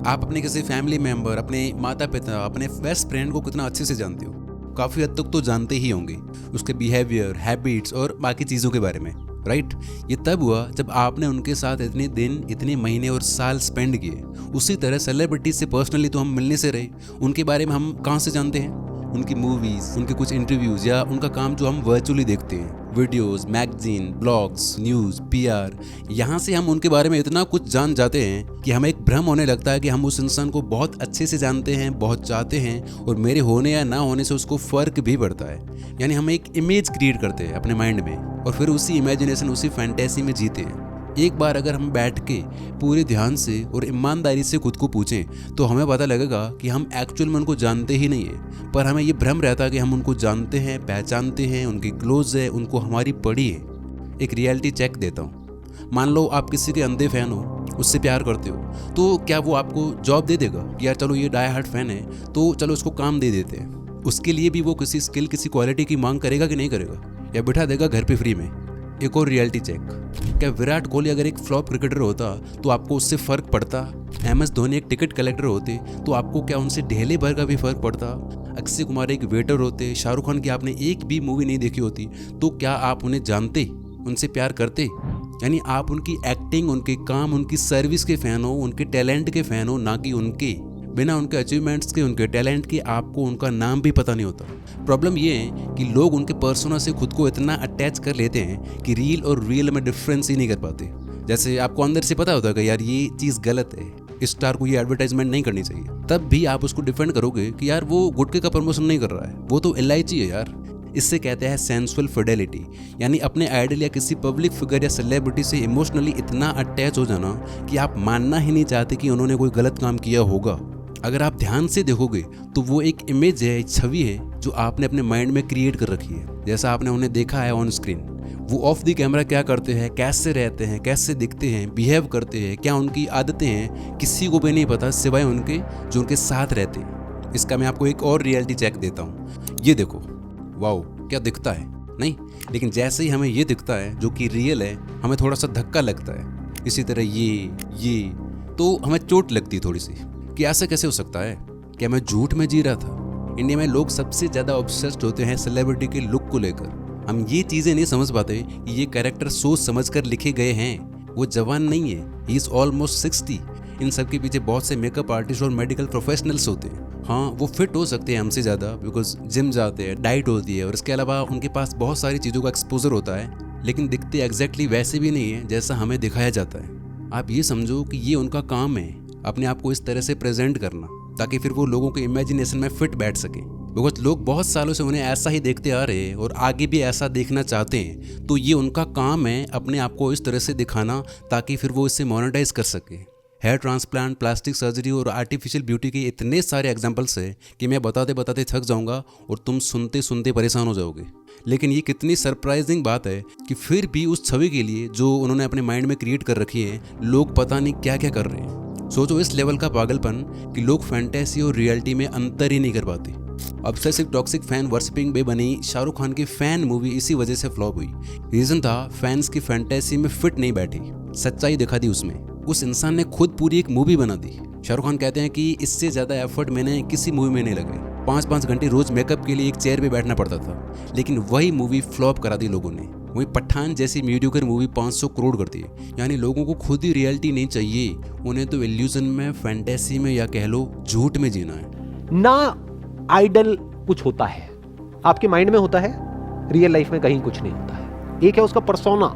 आप अपने किसी फैमिली मेंबर, अपने माता पिता, अपने बेस्ट फ्रेंड को कितना अच्छे से जानते हो। काफ़ी हद तक तो जानते ही होंगे उसके बिहेवियर, हैबिट्स और बाकी चीज़ों के बारे में, राइट। ये तब हुआ जब आपने उनके साथ इतने दिन, इतने महीने और साल स्पेंड किए। उसी तरह सेलिब्रिटी से पर्सनली तो हम मिलने से रहे, उनके बारे में हम कहाँ से जानते हैं? उनकी मूवीज़, उनके कुछ इंटरव्यूज़ या उनका काम जो हम वर्चुअली देखते हैं, videos, magazine, blogs, news, PR. यहाँ से हम उनके बारे में इतना कुछ जान जाते हैं कि हमें एक भ्रम होने लगता है कि हम उस इंसान को बहुत अच्छे से जानते हैं, बहुत चाहते हैं और मेरे होने या ना होने से उसको फ़र्क भी पड़ता है। यानी हम एक इमेज क्रिएट करते हैं अपने माइंड में और फिर उसी इमेजिनेशन, उसी फैंटेसी में जीते हैं। एक बार अगर हम बैठ के पूरे ध्यान से और ईमानदारी से खुद को पूछें तो हमें पता लगेगा कि हम एक्चुअल में उनको जानते ही नहीं है, पर हमें ये भ्रम रहता है कि हम उनको जानते हैं, पहचानते हैं, उनके क्लोज है, उनको हमारी पड़ी है। एक रियलिटी चेक देता हूँ। मान लो आप किसी के अंधे फैन हो, उससे प्यार करते हो, तो क्या वो आपको जॉब दे देगा कि यार चलो ये डाई हार्ड फैन है तो चलो उसको काम दे देते हैं। उसके लिए भी वो किसी स्किल, किसी क्वालिटी की मांग करेगा कि नहीं करेगा, या बिठा देगा घर पे फ्री में। एक और रियलिटी चेक, क्या विराट कोहली अगर एक फ्लॉप क्रिकेटर होता तो आपको उससे फ़र्क पड़ता? MS धोनी एक टिकट कलेक्टर होते तो आपको क्या उनसे ढेले भर का भी फ़र्क पड़ता? अक्षय कुमार एक वेटर होते, शाहरुख खान की आपने एक भी मूवी नहीं देखी होती तो क्या आप उन्हें जानते, उनसे प्यार करते? यानी आप उनकी एक्टिंग, उनके काम, उनकी सर्विस के फ़ैन हो, उनके टैलेंट के फ़ैन हो, ना कि उनके। बिना उनके अचीवमेंट्स के, उनके टैलेंट के आपको उनका नाम भी पता नहीं होता। प्रॉब्लम ये है कि लोग उनके पर्सोना से खुद को इतना अटैच कर लेते हैं कि रील और रियल में डिफरेंस ही नहीं कर पाते। जैसे आपको अंदर से पता होता है कि यार ये चीज़ गलत है, इस स्टार को ये एडवर्टाइजमेंट नहीं करनी चाहिए, तब भी आप उसको डिफेंड करोगे कि यार वो गुटखे का प्रमोशन नहीं कर रहा है, वो तो इलायची है यार। इससे कहते हैं सेंसुअल फिडेलिटी, यानी अपने आइडल या किसी पब्लिक फिगर या सेलिब्रिटी से इमोशनली इतना अटैच हो जाना कि आप मानना ही नहीं चाहते कि उन्होंने कोई गलत काम किया होगा। अगर आप ध्यान से देखोगे तो वो एक इमेज है, एक छवि है जो आपने अपने माइंड में क्रिएट कर रखी है। जैसा आपने उन्हें देखा है ऑन स्क्रीन, वो ऑफ द कैमरा क्या करते हैं, कैसे रहते हैं, कैसे दिखते हैं, बिहेव करते हैं, क्या उनकी आदतें हैं, किसी को भी नहीं पता सिवाय उनके जो उनके साथ रहते हैं। इसका मैं आपको एक और रियलिटी चेक देता हूँ। ये देखो, वाओ क्या दिखता है, नहीं? लेकिन जैसे ही हमें ये दिखता है जो कि रियल है, हमें थोड़ा सा धक्का लगता है। इसी तरह ये तो हमें चोट लगती है थोड़ी सी कि ऐसा कैसे हो सकता है, क्या मैं झूठ में जी रहा था? इंडिया में लोग सबसे ज़्यादा ऑब्सेस्ड होते हैं सेलिब्रिटी के लुक को लेकर। हम ये चीज़ें नहीं समझ पाते कि ये कैरेक्टर सोच समझ कर लिखे गए हैं। वो जवान नहीं है, ही इज़ ऑलमोस्ट 60। इन सब के पीछे बहुत से मेकअप आर्टिस्ट और मेडिकल प्रोफेशनल्स होते हैं। हाँ, वो फिट हो सकते हैं हमसे ज़्यादा बिकॉज जिम जाते हैं, डाइट होती है और इसके अलावा उनके पास बहुत सारी चीज़ों का एक्सपोजर होता है। लेकिन दिखते एग्जैक्टली वैसे भी नहीं है जैसा हमें दिखाया जाता है। आप ये समझो कि ये उनका काम है, अपने आप को इस तरह से प्रेजेंट करना ताकि फिर वो लोगों के इमेजिनेशन में फिट बैठ सके। बिकॉज लोग बहुत सालों से उन्हें ऐसा ही देखते आ रहे हैं और आगे भी ऐसा देखना चाहते हैं, तो ये उनका काम है अपने आप को इस तरह से दिखाना ताकि फिर वो इससे मोनेटाइज कर सके। हेयर ट्रांसप्लांट, प्लास्टिक सर्जरी और आर्टिफिशियल ब्यूटी के इतने सारे एग्जाम्पल्स हैं कि मैं बताते बताते थक जाऊंगा और तुम सुनते सुनते परेशान हो जाओगे। लेकिन ये कितनी सरप्राइजिंग बात है कि फिर भी उस छवि के लिए जो उन्होंने अपने माइंड में क्रिएट कर रखी है, लोग पता नहीं क्या क्या कर रहे हैं। सोचो इस लेवल का पागलपन कि लोग फैंटेसी और रियलिटी में अंतर ही नहीं कर पाते। ऑब्सेसिव टॉक्सिक फैन वर्शिपिंग में बनी शाहरुख खान की फैन मूवी इसी वजह से फ्लॉप हुई। रीजन था फैंस की फैंटेसी में फिट नहीं बैठी, सच्चाई दिखा दी उसमें। उस इंसान ने खुद पूरी एक मूवी बना दी। शाहरुख खान कहते हैं कि इससे ज़्यादा एफर्ट मैंने किसी मूवी में नहीं लगे। 5-5 घंटे रोज मेकअप के लिए एक चेयर पे बैठना पड़ता था, लेकिन वही मूवी फ्लॉप करा दी लोगों ने। वही पठान जैसी मीडियोकर मूवी 500 करोड़ कर दी। यानी लोगों को खुद ही रियलिटी नहीं चाहिए, उन्हें तो इल्यूजन में, फैंटेसी में या कह लो झूठ में जीना है। ना आइडल कुछ होता है, आपके माइंड में होता है, रियल लाइफ में कहीं कुछ नहीं होता है। एक है उसका पर्सोना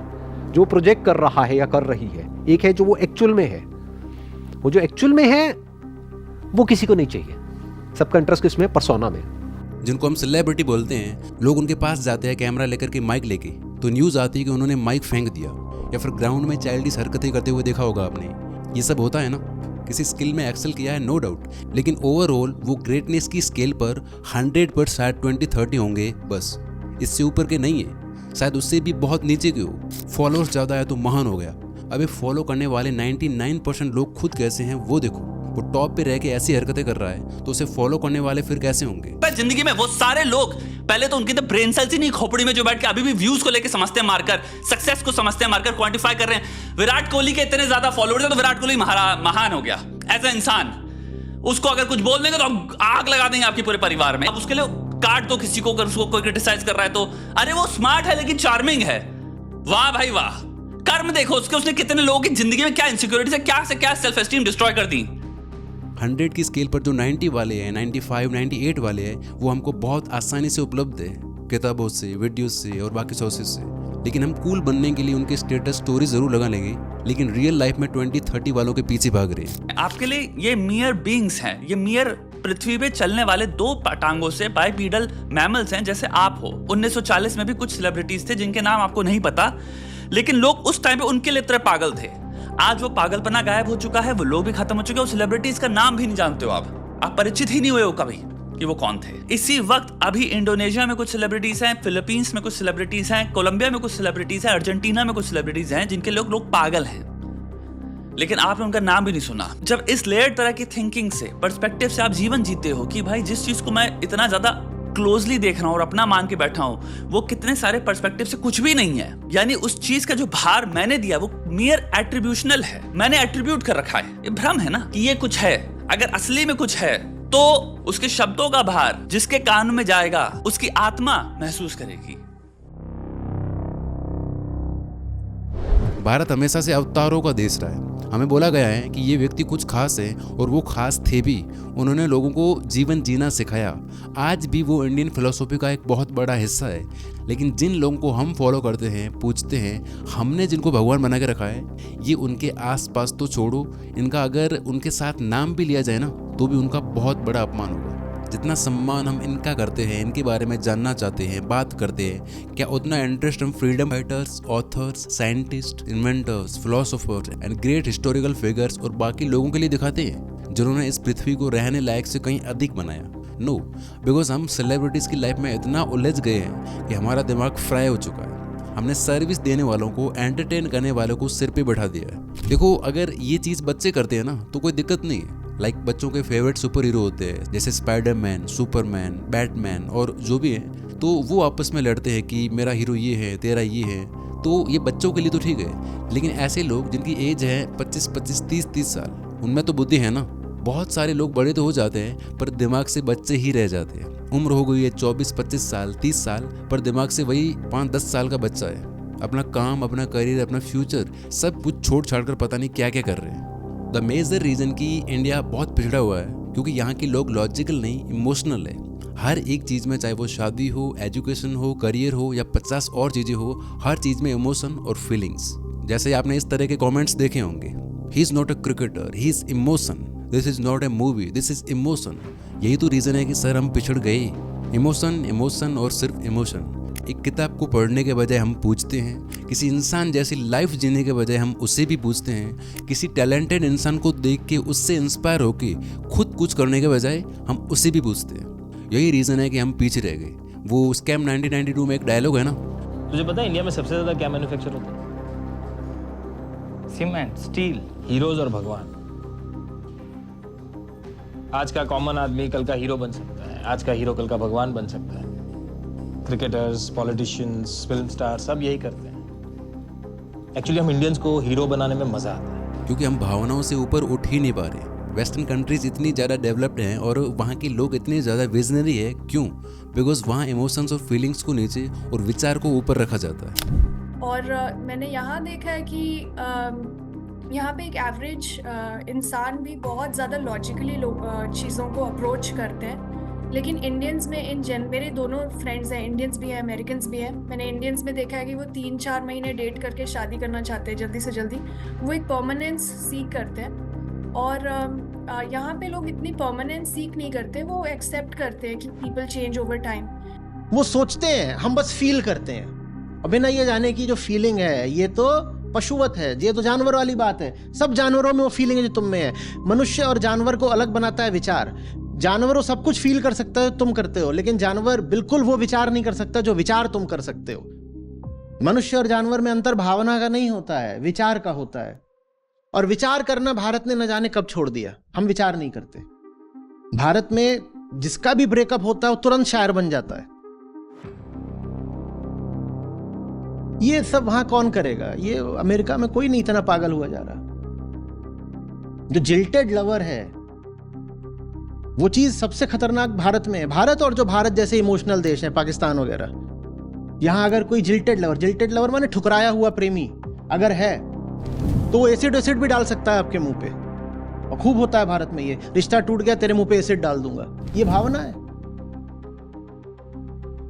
जो प्रोजेक्ट कर रहा है या कर रही है, एक है जो वो एक्चुअल में है। वो जो एक्चुअल में है वो किसी को नहीं चाहिए। सबका इंटरेस्ट किसमें? पर्सोना में। जिनको हम सेलिब्रिटी बोलते हैं, लोग उनके पास जाते हैं कैमरा लेकर के, माइक लेके, तो न्यूज़ आती है कि उन्होंने माइक फेंक दिया या फिर ग्राउंड में चाइल्डिश हरकतें करते हुए देखा होगा आपने। ये सब होता है ना, किसी स्किल में एक्सेल किया है नो डाउट, लेकिन ओवरऑल वो ग्रेटनेस की स्केल पर 100 पर शायद 20-30 होंगे बस, इससे ऊपर के नहीं है। शायद उससे भी बहुत नीचे के हो। फॉलोअर्स ज़्यादा है तो महान हो गया। अबे फॉलो करने वाले 99% लोग खुद कैसे हैं वो देखो। वो टॉप पे रह के ऐसी हरकतें कर रहा है तो उसे फॉलो करने वाले फिर कैसे होंगे? पर जिंदगी में वो सारे लोग, पहले तो उनकी तो ब्रेन सेल्स ही नहीं खोपड़ी में जो बैठ के अभी भी व्यूज को लेके समझते हैं मारकर, सक्सेस को समझते हैं मारकर, क्वांटिफाई कर रहे हैं। विराट कोहली के इतने ज्यादा फॉलोअर्स हैं तो विराट कोहली महान हो गया एज ए इंसान। उसको अगर कुछ बोल देंगे तो आग लगा देंगे आपके पूरे परिवार में। अब उसके लिए काट दो किसी को, अगर उसको कोई क्रिटिसाइज कर रहा है तो अरे वो स्मार्ट है लेकिन चार्मिंग है। वाह भाई वाह। कर्म देखो उसने कितने लोगों की जिंदगी में क्या इनसिक्योरिटी से क्या सेल्फ एस्टीम डिस्ट्रॉय कर दी। 100 की स्केल पर जो 90 वाले हैं, 95, 98 वाले हैं, वो हमको बहुत आसानी से उपलब्ध है, किताबों से, वीडियो से और बाकी सोर्सेज से। लेकिन हम कूल बनने के लिए उनके स्टेटस स्टोरी जरूर लगा लेंगे, लेकिन रियल लाइफ में 20-30 वालों के पीछे भाग रहे हैं। आपके लिए ये मियर बीइंग्स हैं, ये मियर पृथ्वी पे चलने वाले 2 टांगों से बाइपीडल मैमल्स हैं जैसे आप हो। 1940 में भी कुछ सेलिब्रिटीज थे जिनके नाम आपको नहीं पता, लेकिन लोग उस टाइम पे उनके लिए इतने पागल थे। आज वो पागलपना गायब हो चुका है, वो लोग भी खत्म हो चुके हैं, उस सेलिब्रिटीज का नाम भी नहीं जानते हो आप परिचित ही नहीं हुए हो कभी कि वो कौन थे। इसी वक्त अभी इंडोनेशिया में कुछ सेलिब्रिटीज हैं, फिलीपींस में कुछ सेलिब्रिटीज हैं, कोलंबिया में कुछ सेलिब्रिटीज हैं, अर्जेंटीना में कुछ सेलिब्रिटीज हैं जिनके लोग पागल हैं, लेकिन आपने उनका नाम भी नहीं सुना। जब इस लेयर्ड तरह की थिंकिंग से, पर्सपेक्टिव से आप जीवन जीते हो कि भाई जिस चीज को मैं इतना ज्यादा क्लोजली देख रहा हूं और अपना मान के बैठा हूं, वो कितने सारे पर्सपेक्टिव से कुछ भी नहीं है, यानी उस चीज का जो भार मैंने दिया वो मियर एट्रीब्यूशनल है, मैंने एट्रीब्यूट कर रखा है। ये भ्रम है ना कि ये कुछ है। अगर असली में कुछ है तो उसके शब्दों का भार जिसके कान में जाएगा उसकी आत्मा महसूस करेगी। भारत हमेशा से अवतारों का देश रहा है। हमें बोला गया है कि ये व्यक्ति कुछ खास है और वो खास थे भी। उन्होंने लोगों को जीवन जीना सिखाया। आज भी वो इंडियन फिलॉसफी का एक बहुत बड़ा हिस्सा है। लेकिन जिन लोगों को हम फॉलो करते हैं, पूछते हैं, हमने जिनको भगवान बना के रखा है, ये उनके आसपास तो छोड़ो, इनका अगर उनके साथ नाम भी लिया जाए ना तो भी उनका बहुत बड़ा अपमान होगा। जितना सम्मान हम इनका करते हैं, इनके बारे में जानना चाहते हैं, बात करते हैं, क्या उतना इंटरेस्ट हम freedom fighters, authors, scientist, inventors, philosophers and great historical figures और बाकी लोगों के लिए दिखाते हैं जिन्होंने इस पृथ्वी को रहने लायक से कहीं अधिक बनाया? नो, बिकॉज हम सेलिब्रिटीज की लाइफ में इतना उलझ गए हैं कि हमारा दिमाग फ्राई हो चुका है। हमने सर्विस देने वालों को, एंटरटेन करने वालों को सिर पे बैठा दिया है। देखो, अगर ये चीज़ बच्चे करते हैं ना तो कोई दिक्कत नहीं है। लाइक बच्चों के फेवरेट सुपर हीरो होते हैं जैसे स्पाइडरमैन, सुपरमैन, बैटमैन और जो भी है, तो वो आपस में लड़ते हैं कि मेरा हीरो ये है, तेरा ये है। तो ये बच्चों के लिए तो ठीक है, लेकिन ऐसे लोग जिनकी एज है 25, 30 साल, उनमें तो बुद्धि है ना। बहुत सारे लोग बड़े तो हो जाते हैं पर दिमाग से बच्चे ही रह जाते हैं। उम्र हो गई है 24, 25 साल, 30 साल, पर दिमाग से वही 5-10 साल का बच्चा है। अपना काम, अपना करियर, अपना फ्यूचर सब कुछ छोड़ छाड़ कर पता नहीं क्या क्या कर रहे हैं। द मेजर रीज़न कि इंडिया बहुत पिछड़ा हुआ है क्योंकि यहाँ के लोग लॉजिकल नहीं, इमोशनल है। हर एक चीज़ में, चाहे वो शादी हो, एजुकेशन हो, करियर हो या 50 और चीज़ें हो, हर चीज़ में इमोशन और फीलिंग्स। जैसे आपने इस तरह के कमेंट्स देखे होंगे, he is not a cricketer, he is emotion, this is not a movie, this is emotion. यही तो रीज़न है कि सर हम पिछड़ गए। इमोशन, इमोशन और सिर्फ इमोशन। एक किताब को पढ़ने के बजाय हम पूछते हैं, किसी इंसान जैसी लाइफ जीने के बजाय हम उससे भी पूछते हैं, किसी टैलेंटेड इंसान को देख के उससे इंस्पायर होके खुद कुछ करने के बजाय हम उससे भी पूछते हैं। यही रीज़न है कि हम पीछे रह गए। वो स्कैम 1992 में एक डायलॉग है ना, तुझे पता है इंडिया में सबसे ज़्यादा क्या मैन्युफैक्चर होता है? सीमेंट, स्टील, हीरोज और भगवान। आज का कॉमन आदमी कल का हीरो बन सकता है, आज का हीरो कल का भगवान बन सकता है। क्रिकेटर्स, पॉलिटिशियंस, फिल्म स्टार सब यही करते हैं। एक्चुअली हम इंडियंस को हीरो बनाने में मजा आता है क्योंकि हम भावनाओं से ऊपर उठ ही नहीं पा रहे। वेस्टर्न कंट्रीज इतनी ज़्यादा डेवलप्ड हैं और वहाँ के लोग इतने ज़्यादा विजनरी है। क्यों? बिकॉज वहाँ इमोशंस और फीलिंग्स को नीचे और विचार को ऊपर रखा जाता है। और मैंने यहाँ देखा है कि यहाँ पे एक एवरेज इंसान भी बहुत ज़्यादा लॉजिकली चीज़ों को अप्रोच करते हैं, लेकिन इंडियंस में मेरे दोनों फ्रेंड्स हैं, इंडियंस भी हैं, अमेरिकन्स भी हैं। मैंने इंडियंस में देखा है कि वो 3-4 महीने डेट करके शादी करना चाहते हैं जल्दी से जल्दी। वो एक परमानेंस सीख करते हैं। और यहाँ पे लोग इतनी परमानेंस सीख नहीं करते, वो एक्सेप्ट करते हैं कि पीपल चेंज ओवर टाइम। वो सोचते हैं, हम बस फील करते हैं। अबे ना, ये जाने की जो फीलिंग है ये तो पशुवत है, ये तो जानवर वाली बात है। सब जानवरों में वो फीलिंग है जो तुम में है। मनुष्य और जानवर को अलग बनाता है विचार। जानवर सब कुछ फील कर सकता है, तुम करते हो, लेकिन जानवर बिल्कुल वो विचार नहीं कर सकता जो विचार तुम कर सकते हो। मनुष्य और जानवर में अंतर भावना का नहीं होता है, विचार का होता है। और विचार करना भारत ने न जाने कब छोड़ दिया। हम विचार नहीं करते। भारत में जिसका भी ब्रेकअप होता है वो तुरंत शायर बन जाता है। ये सब वहां कौन करेगा? ये अमेरिका में कोई नहीं इतना पागल हुआ जा रहा। जो जिल्टेड लवर है वो चीज सबसे खतरनाक भारत में है। भारत और जो भारत जैसे इमोशनल देश हैं, पाकिस्तान वगैरह, यहां अगर कोई जिल्टेड लवर माने ठुकराया हुआ प्रेमी अगर है तो वो एसिड भी डाल सकता है आपके मुंह पे। और खूब होता है भारत में ये, रिश्ता टूट गया तेरे मुंह पे एसिड डाल दूंगा, ये भावना है।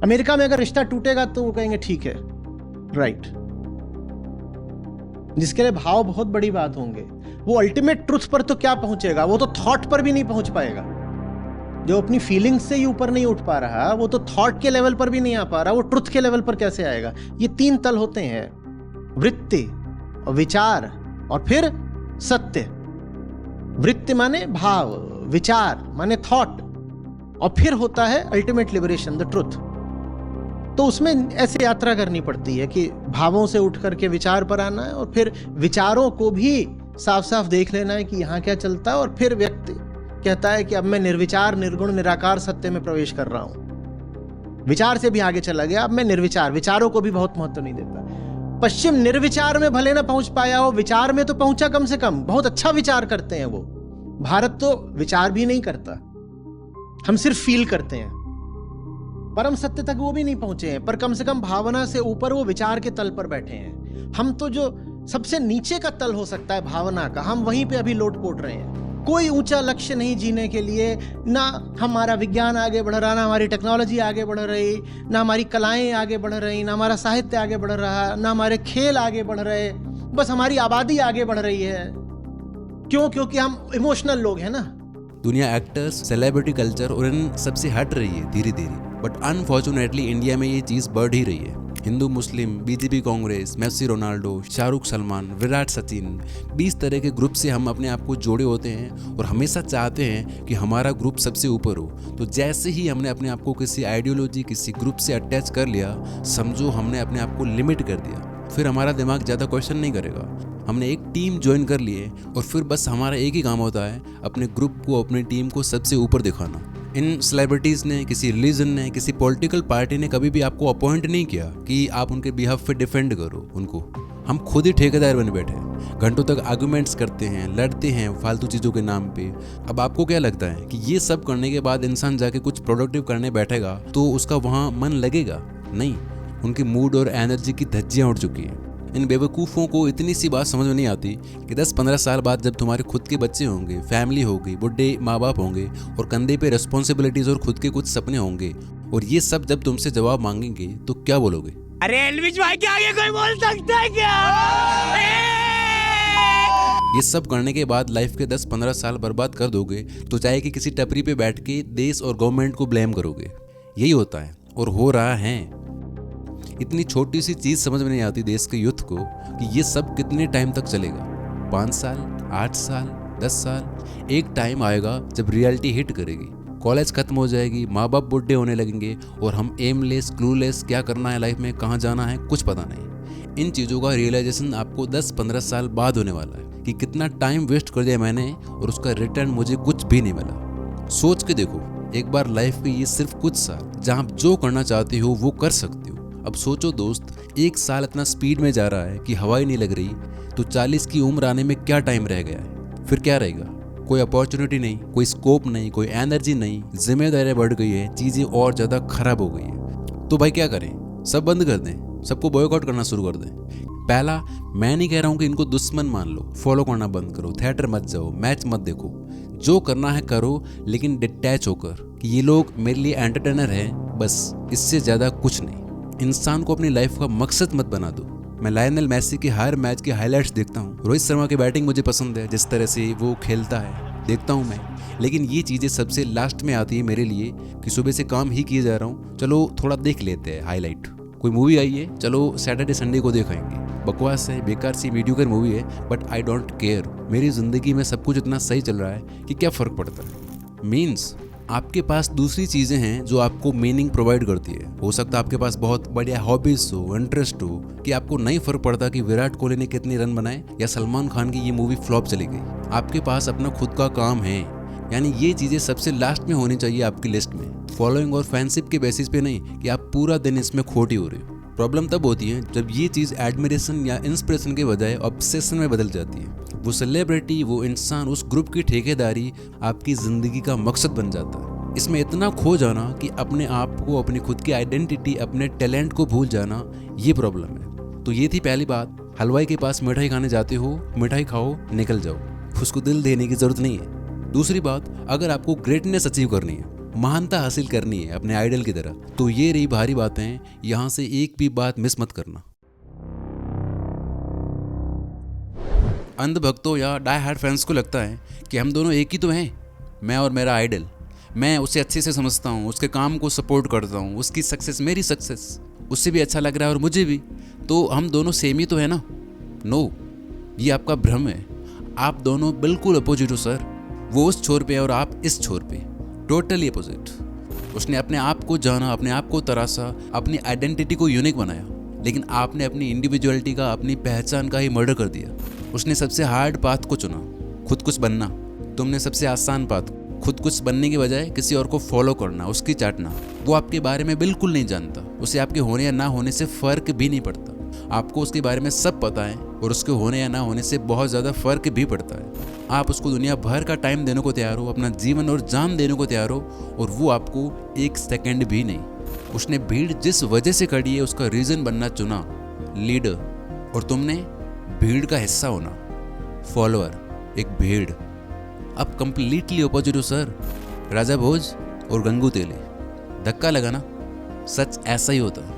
अमेरिका में अगर रिश्ता टूटेगा तो वो कहेंगे ठीक है, राइट। जिसके लिए भाव बहुत बड़ी बात होंगे, वो अल्टीमेट ट्रुथ पर तो क्या पहुंचेगा? वो तो थॉट पर भी नहीं पहुंच पाएगा। जो अपनी फीलिंग्स से ही ऊपर नहीं उठ पा रहा, वो तो थॉट के लेवल पर भी नहीं आ पा रहा, वो ट्रुथ के लेवल पर कैसे आएगा? ये 3 तल होते हैं, वृत्ति और विचार और फिर सत्य। वृत्ति माने भाव, विचार माने थॉट, और फिर होता है अल्टीमेट लिबरेशन, द ट्रुथ। तो उसमें ऐसे यात्रा करनी पड़ती है कि भावों से उठ करके विचार पर आना है और फिर विचारों को भी साफ साफ देख लेना है कि यहाँ क्या चलता है। और फिर व्यक्ति कहता है कि अब मैं निर्विचार, निर्गुण, निराकार सत्य में प्रवेश कर रहा हूं। विचार से भी आगे चला गया, अब मैं निर्विचार, विचारों को भी बहुत महत्व नहीं देता। पश्चिम निर्विचार में भले ना पहुंच पाया हो, विचार में तो पहुंचा कम से कम, बहुत अच्छा विचार करते हैं वो। भारत तो विचार भी नहीं करता, हम सिर्फ फील करते हैं। परम सत्य तक वो भी नहीं पहुंचे हैं, पर कम से कम भावना से ऊपर वो विचार के तल पर बैठे हैं। हम तो जो सबसे नीचे का तल हो सकता है भावना का, हम वहीं पे अभी लोट-पोट रहे हैं। कोई ऊंचा लक्ष्य नहीं जीने के लिए, ना हमारा विज्ञान आगे बढ़ रहा, ना हमारी टेक्नोलॉजी आगे बढ़ रही, ना हमारी कलाएं आगे बढ़ रही, ना हमारा साहित्य आगे बढ़ रहा, ना हमारे खेल आगे बढ़ रहे, बस हमारी आबादी आगे बढ़ रही है। क्यों? क्योंकि हम इमोशनल लोग हैं ना। दुनिया एक्टर्स, सेलिब्रिटी कल्चर और इन सबसे हट रही है धीरे धीरे, बट अनफॉर्चुनेटली इंडिया में ये चीज़ बढ़ ही रही है। हिंदू मुस्लिम, BJP Congress, Messi Ronaldo, Shahrukh Salman, Virat Sachin, 20 तरह के ग्रुप से हम अपने आप को जोड़े होते हैं और हमेशा चाहते हैं कि हमारा ग्रुप सबसे ऊपर हो। तो जैसे ही हमने अपने आप को किसी आइडियोलॉजी, किसी ग्रुप से अटैच कर लिया, समझो हमने अपने आप को लिमिट कर दिया। फिर हमारा दिमाग ज़्यादा क्वेश्चन नहीं करेगा। हमने एक टीम ज्वाइन कर लिए और फिर बस हमारा एक ही काम होता है, अपने ग्रुप को, अपनी टीम को सबसे ऊपर दिखाना। इन सेलिब्रिटीज़ ने, किसी रिलीजन ने, किसी पॉलिटिकल पार्टी ने कभी भी आपको अपॉइंट नहीं किया कि आप उनके बिहाफ पे डिफेंड करो उनको। हम खुद ही ठेकेदार बन बैठे हैं, घंटों तक आर्गूमेंट्स करते हैं, लड़ते हैं फालतू चीज़ों के नाम पे। अब आपको क्या लगता है कि ये सब करने के बाद इंसान जाके कुछ प्रोडक्टिव करने बैठेगा तो उसका वहाँ मन लगेगा? नहीं, उनके मूड और एनर्जी की धज्जियाँ उड़ चुकी हैं। इन बेवकूफ़ों को इतनी सी बात समझ में नहीं आती कि 10-15 साल बाद जब तुम्हारे खुद के बच्चे होंगे, फैमिली होगी, बुढ़े माँ बाप होंगे और कंधे पे रिस्पॉन्सिबिलिटीज और खुद के कुछ सपने होंगे और ये सब जब तुमसे जवाब मांगेंगे तो क्या बोलोगे? अरे एल्विश भाई के आगे कोई बोल सकता है क्या? ये सब करने के बाद लाइफ के 10-15 साल बर्बाद कर दोगे तो चाहे कि किसी टपरी पे बैठ के देश और गवर्नमेंट को ब्लेम करोगे। यही होता है और हो रहा है। इतनी छोटी सी चीज़ समझ में नहीं आती देश के यूथ को कि ये सब कितने टाइम तक चलेगा। 5 साल, 8 साल, 10 साल। एक टाइम आएगा जब रियलिटी हिट करेगी, कॉलेज खत्म हो जाएगी, माँ बाप बुढ़े होने लगेंगे और हम एमलेस, क्लूलेस, क्या करना है लाइफ में, कहाँ जाना है, कुछ पता नहीं। इन चीज़ों का रियलाइजेशन आपको 10-15 साल बाद होने वाला है कि कितना टाइम वेस्ट कर दिया मैंने और उसका रिटर्न मुझे कुछ भी नहीं मिला। सोच के देखो एक बार लाइफ के ये सिर्फ कुछ साल जहाँ आप जो करना चाहते हो वो कर सकते हो। अब सोचो दोस्त, 1 साल इतना स्पीड में जा रहा है कि हवा ही नहीं लग रही, तो 40 की उम्र आने में क्या टाइम रह गया है? फिर क्या रहेगा? कोई अपॉर्चुनिटी नहीं, कोई स्कोप नहीं, कोई एनर्जी नहीं, जिम्मेदारियां बढ़ गई है, चीज़ें और ज़्यादा खराब हो गई है। तो भाई क्या करें? सब बंद कर दें, सबको बॉयकॉट करना शुरू कर दें। पहला, मैं नहीं कह रहा हूँ कि इनको दुश्मन मान लो, फॉलो करना बंद करो, थिएटर मत जाओ, मैच मत देखो, जो करना है करो, लेकिन डिटैच होकर कि ये लोग मेरे लिए एंटरटेनर हैं, बस इससे ज़्यादा कुछ नहीं। इंसान को अपनी लाइफ का मकसद मत बना दो। मैं लायनल मेसी के हर मैच के हाइलाइट्स देखता हूँ, रोहित शर्मा की बैटिंग मुझे पसंद है, जिस तरह से वो खेलता है देखता हूँ मैं, लेकिन ये चीज़ें सबसे लास्ट में आती है मेरे लिए कि सुबह से काम ही किए जा रहा हूँ, चलो थोड़ा देख लेते हैं हाईलाइट, कोई मूवी आई है, चलो सैटरडे संडे को देखेंगे, बकवास है, बेकार सी मीडियोकर मूवी है, बट आई डोंट केयर। मेरी ज़िंदगी में सब कुछ इतना सही चल रहा है कि क्या फ़र्क पड़ता है। मीन्स आपके पास दूसरी चीज़ें हैं जो आपको मीनिंग प्रोवाइड करती है। हो सकता है आपके पास बहुत बढ़िया हॉबीज़ हो, इंटरेस्ट हो, कि आपको नहीं फ़र्क पड़ता कि विराट कोहली ने कितने रन बनाए या सलमान खान की ये मूवी फ्लॉप चली गई। आपके पास अपना खुद का काम है, यानी ये चीज़ें सबसे लास्ट में होनी चाहिए आपकी लिस्ट में, फॉलोइंग और फैनशिप के बेसिस पे नहीं कि आप पूरा दिन इसमें खोटी हो रहे हो। प्रॉब्लम तब होती है जब ये चीज़ एडमिरेशन या इंस्पिरेशन के बजाय ऑब्सेशन में बदल जाती है। वो सेलिब्रिटी, वो इंसान, उस ग्रुप की ठेकेदारी आपकी ज़िंदगी का मकसद बन जाता है। इसमें इतना खो जाना कि अपने आप को, अपनी खुद की आइडेंटिटी, अपने टैलेंट को भूल जाना, ये प्रॉब्लम है। तो ये थी पहली बात। हलवाई के पास मिठाई खाने जाते हो, मिठाई खाओ, निकल जाओ, उसको दिल देने की ज़रूरत नहीं है। दूसरी बात, अगर आपको ग्रेटनेस अचीव करनी है, महानता हासिल करनी है अपने आइडल की तरह, तो ये रही भारी बातें, यहाँ से एक भी बात मिस मत करना। अंधभक्तों या डाई हार्ड फैंस को लगता है कि हम दोनों एक ही तो हैं, मैं और मेरा आइडल। मैं उसे अच्छे से समझता हूँ, उसके काम को सपोर्ट करता हूँ, उसकी सक्सेस मेरी सक्सेस, उससे भी अच्छा लग रहा है और मुझे भी, तो हम दोनों सेम ही तो है ना। नो, ये आपका भ्रम है। आप दोनों बिल्कुल अपोजिट हो सर। वो उस छोर पे है और आप इस छोर पे, टोटली अपोजिट। उसने अपने आप को जाना, अपने आप को तरासा, अपनी आइडेंटिटी को यूनिक बनाया, लेकिन आपने अपनी इंडिविजुअलिटी का, अपनी पहचान का ही मर्डर कर दिया। उसने सबसे हार्ड पाथ को चुना, खुद कुछ बनना। तुमने सबसे आसान पाथ, खुद कुछ बनने के बजाय किसी और को फॉलो करना, उसकी चाटना। वो आपके बारे में बिल्कुल नहीं जानता, उसे आपके होने या ना होने से फ़र्क भी नहीं पड़ता। आपको उसके बारे में सब पता है और उसके होने या ना होने से बहुत ज़्यादा फ़र्क भी पड़ता है। आप उसको दुनिया भर का टाइम देने को तैयार हो, अपना जीवन और जान देने को तैयार हो, और वो आपको 1 सेकंड भी नहीं। उसने भीड़ जिस वजह से खड़ी है उसका रीज़न बनना चुना, लीडर, और तुमने भीड़ का हिस्सा होना, फॉलोअर, एक भीड़। अब कंप्लीटली अपोजिट हो सर, राजा भोज और गंगू तेली। धक्का लगा ना? सच ऐसा ही होता है।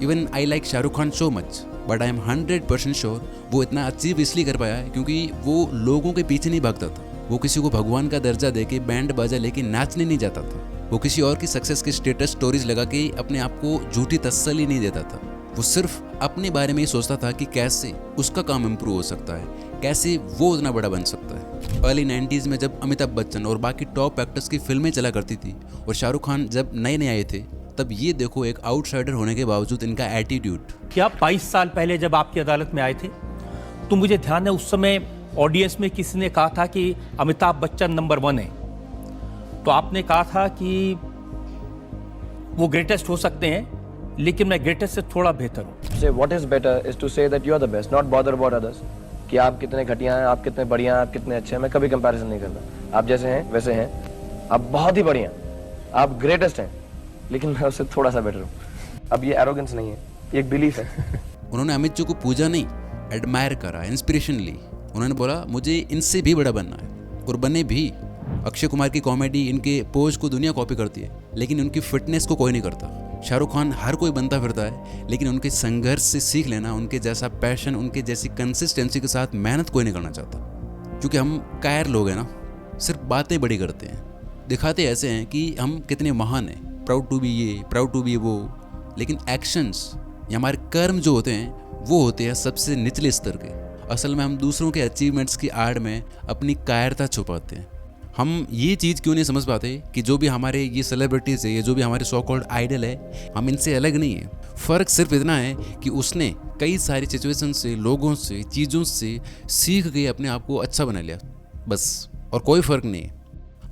Even I like Shahrukh Khan so much, but I am 100% sure वो इतना अचीव इसलिए कर पाया है क्योंकि वो लोगों के पीछे नहीं भागता था। वो किसी को भगवान का दर्जा देके बैंड बाजा लेके नाचने नहीं जाता था। वो किसी और की सक्सेस के स्टेटस स्टोरीज लगा के अपने आप को झूठी तसल्ली नहीं देता था। वो सिर्फ अपने बारे में ही सोचता था कि कैसे उसका काम इम्प्रूव हो सकता है, कैसे वो उतना बड़ा बन सकता है। अर्ली 90s में जब अमिताभ बच्चन और बाकी टॉप एक्टर्स की फिल्में चला करती थी और शाहरुख खान जब नए नए आए थे, तब ये देखो एक आउटसाइडर होने के बावजूद इनका एटीट्यूड। क्या 22 साल पहले जब आपकी अदालत में आए थे तो मुझे ध्यान है उस समय ऑडियंस में किसी ने कहा था कि अमिताभ बच्चन नंबर 1 है, तो आपने कहा था कि वो ग्रेटेस्ट हो सकते हैं लेकिन मैं ग्रेटेस्ट से थोड़ा बेहतर हूँ। Say what is better is to say that you are the best, not bother about others. कि आप कितने घटिया हैं, आप कितने बढ़िया हैं, आप कितने अच्छे हैं, मैं कभी कंपैरिजन नहीं करता। आप जैसे हैं वैसे हैं, आप बहुत ही बढ़िया, आप ग्रेटेस्ट हैं, लेकिन मैं उससे थोड़ा सा बेटर हूँ। अब ये एरोगेंस नहीं है, ये एक बिलीफ है। उन्होंने अमित जी को पूजा नहीं, एडमायर करा, इंस्पिरेशन ली। उन्होंने बोला मुझे इनसे भी बड़ा बनना है, और बने भी। अक्षय कुमार की कॉमेडी, इनके पोज को दुनिया कॉपी करती है, लेकिन उनकी फिटनेस को कोई नहीं करता। शाहरुख खान हर कोई बनता फिरता है, लेकिन उनके संघर्ष से सीख लेना, उनके जैसा पैशन, उनके जैसी कंसिस्टेंसी के साथ मेहनत कोई नहीं करना चाहता। क्योंकि हम कायर लोग हैं ना, सिर्फ बातें बड़ी करते हैं, दिखाते ऐसे हैं कि हम कितने महान हैं, प्राउड टू बी ये, प्राउड टू बी वो, लेकिन एक्शंस या हमारे कर्म जो होते हैं वो होते हैं सबसे निचले स्तर के। असल में हम दूसरों के अचीवमेंट्स की आड़ में अपनी कायरता छुपाते हैं। हम ये चीज़ क्यों नहीं समझ पाते कि जो भी हमारे ये सेलिब्रिटीज़ है, ये जो भी हमारे सो कॉल्ड आइडल है, हम इनसे अलग नहीं है। फ़र्क सिर्फ इतना है कि उसने कई सारी सिचुएशन से, लोगों से, चीज़ों से सीख के अपने आप को अच्छा बना लिया, बस, और कोई फ़र्क नहीं है।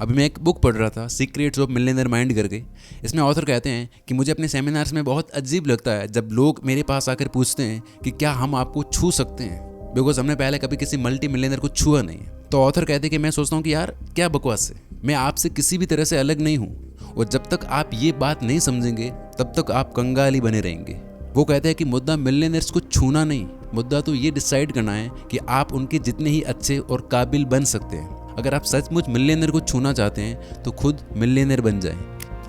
अभी मैं एक बुक पढ़ रहा था, सीक्रेट्स ऑफ मिलियनेयर माइंड करके। इसमें ऑथर कहते हैं कि मुझे अपने सेमिनार्स में बहुत अजीब लगता है जब लोग मेरे पास आकर पूछते हैं कि क्या हम आपको छू सकते हैं, बिकॉज हमने पहले कभी किसी मल्टी मिलियनर को छुआ नहीं है। तो ऑथर कहते हैं कि मैं सोचता हूँ कि यार क्या बकवास है, मैं आपसे किसी भी तरह से अलग नहीं हूँ, और जब तक आप ये बात नहीं समझेंगे तब तक आप कंगाली बने रहेंगे। वो कहते हैं कि मुद्दा मिलियनर्स को छूना नहीं, मुद्दा तो ये डिसाइड करना है कि आप उनके जितने ही अच्छे और काबिल बन सकते हैं। अगर आप सचमुच मिलियनर को छूना चाहते हैं तो खुद मिलियनर बन जाएं।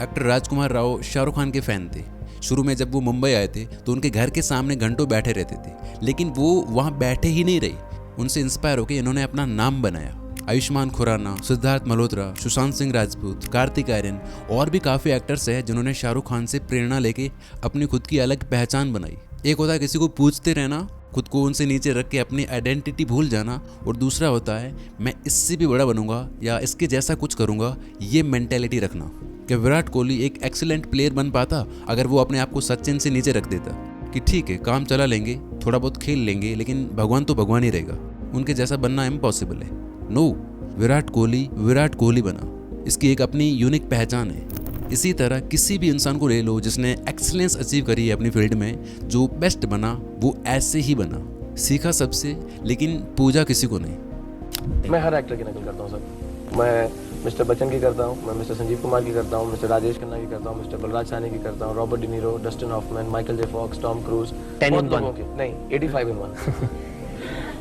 एक्टर राजकुमार राव शाहरुख खान के फ़ैन थे। शुरू में जब वो मुंबई आए थे तो उनके घर के सामने घंटों बैठे रहते थे, लेकिन वो वहाँ बैठे ही नहीं रहे। उनसे इंस्पायर होकर इन्होंने अपना नाम बनाया। आयुष्मान खुराना, सिद्धार्थ मल्होत्रा, सुशांत सिंह राजपूत, कार्तिक आर्यन और भी काफ़ी एक्टर्स हैं जिन्होंने शाहरुख खान से प्रेरणा लेके अपनी खुद की अलग पहचान बनाई। एक होता है किसी को पूछते रहना, खुद को उनसे नीचे रख के अपनी आइडेंटिटी भूल जाना, और दूसरा होता है मैं इससे भी बड़ा बनूंगा या इसके जैसा कुछ करूंगा, ये मेंटेलिटी रखना। कि विराट कोहली एक एक्सीलेंट प्लेयर बन पाता अगर वो अपने आप को सचिन से नीचे रख देता कि ठीक है काम चला लेंगे, थोड़ा बहुत खेल लेंगे, लेकिन भगवान तो भगवान ही रहेगा, उनके जैसा बनना इम्पॉसिबल है। नो, विराट कोहली बना, इसकी एक अपनी यूनिक पहचान है। इसी तरह किसी भी इंसान को ले लो जिसने एक्सीलेंस अचीव करी है अपनी फील्ड में, जो बेस्ट बना वो ऐसे ही बना, सीखा सबसे, लेकिन पूजा किसी को नहीं। मैं हर एक्टर की नकल करता हूँ सर। मैं मिस्टर बच्चन की करता हूँ, मैं मिस्टर संजीव कुमार की करता हूँ, मिस्टर राजेश खन्ना की करता हूँ, मिस्टर बलराज साहनी की करता हूँ, Robert De Niro, Dustin Hoffman, Michael J Fox, Tom Cruise, 10 in 1 नहीं 85 in 1।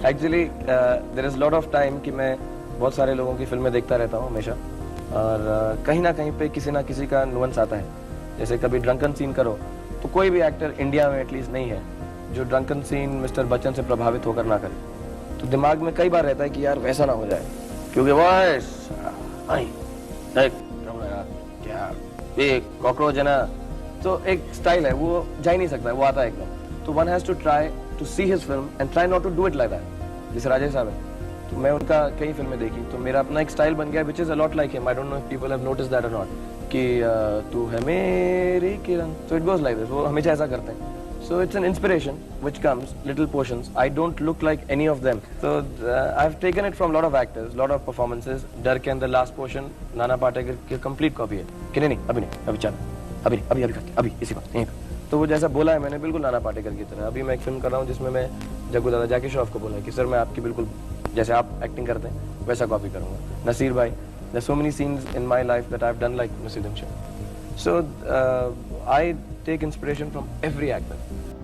Actually there is lot of time कि मैं बहुत सारे लोगों की फिल्में देखता रहता हूँ हमेशा, और कहीं ना कहीं पे किसी ना किसी का नुअंस आता है। जैसे कभी ड्रंकन सीन करो तो कोई भी एक्टर इंडिया में एटलीस्ट नहीं है जो ड्रंकन सीन मिस्टर बच्चन से प्रभावित होकर ना करे। तो दिमाग में कई बार रहता है कि यार वैसा ना हो जाए, क्योंकि वॉइस क्या एक कॉकरोच है ना, तो एक स्टाइल है वो जा ही नहीं सकता, वो आता है एकदम। तो one has to try to see his film and try not to do it like that. जैसे राजेश साहब है, तो मैं उनका कई फिल्में देखी, तो मेरा अपना एक स्टाइल बन गया which is a lot like him. I don't know if people have noticed that और नॉट, कि तू है मेरी किरण, so it goes like this, वो हमेशा ऐसा करते हैं। So it's an inspiration which comes little portions. I don't look like any of them. So I've taken it from lot of actors, lot of performances. डर के अंदर last portion Nana Patekar की complete copy है कि नहीं, अभी नहीं, अभी चल, अभी नहीं, अभी करते, अभी इसी बात नहीं। तो वो जैसा बोला है मैंने बिल्कुल नाना पाटेकर की तरह। अभी मैं एक फिल्म कर रहा हूँ जिसमें मैं जग्गू दादा जैकी श्रॉफ को बोला है कि सर मैं आपकी बिल्कुल जैसे आप एक्टिंग करते हैं वैसा कॉपी करूँगा। नसीर भाई, there's so many scenes in my life that I've done like Nasiruddin Shah. So I take inspiration from every actor.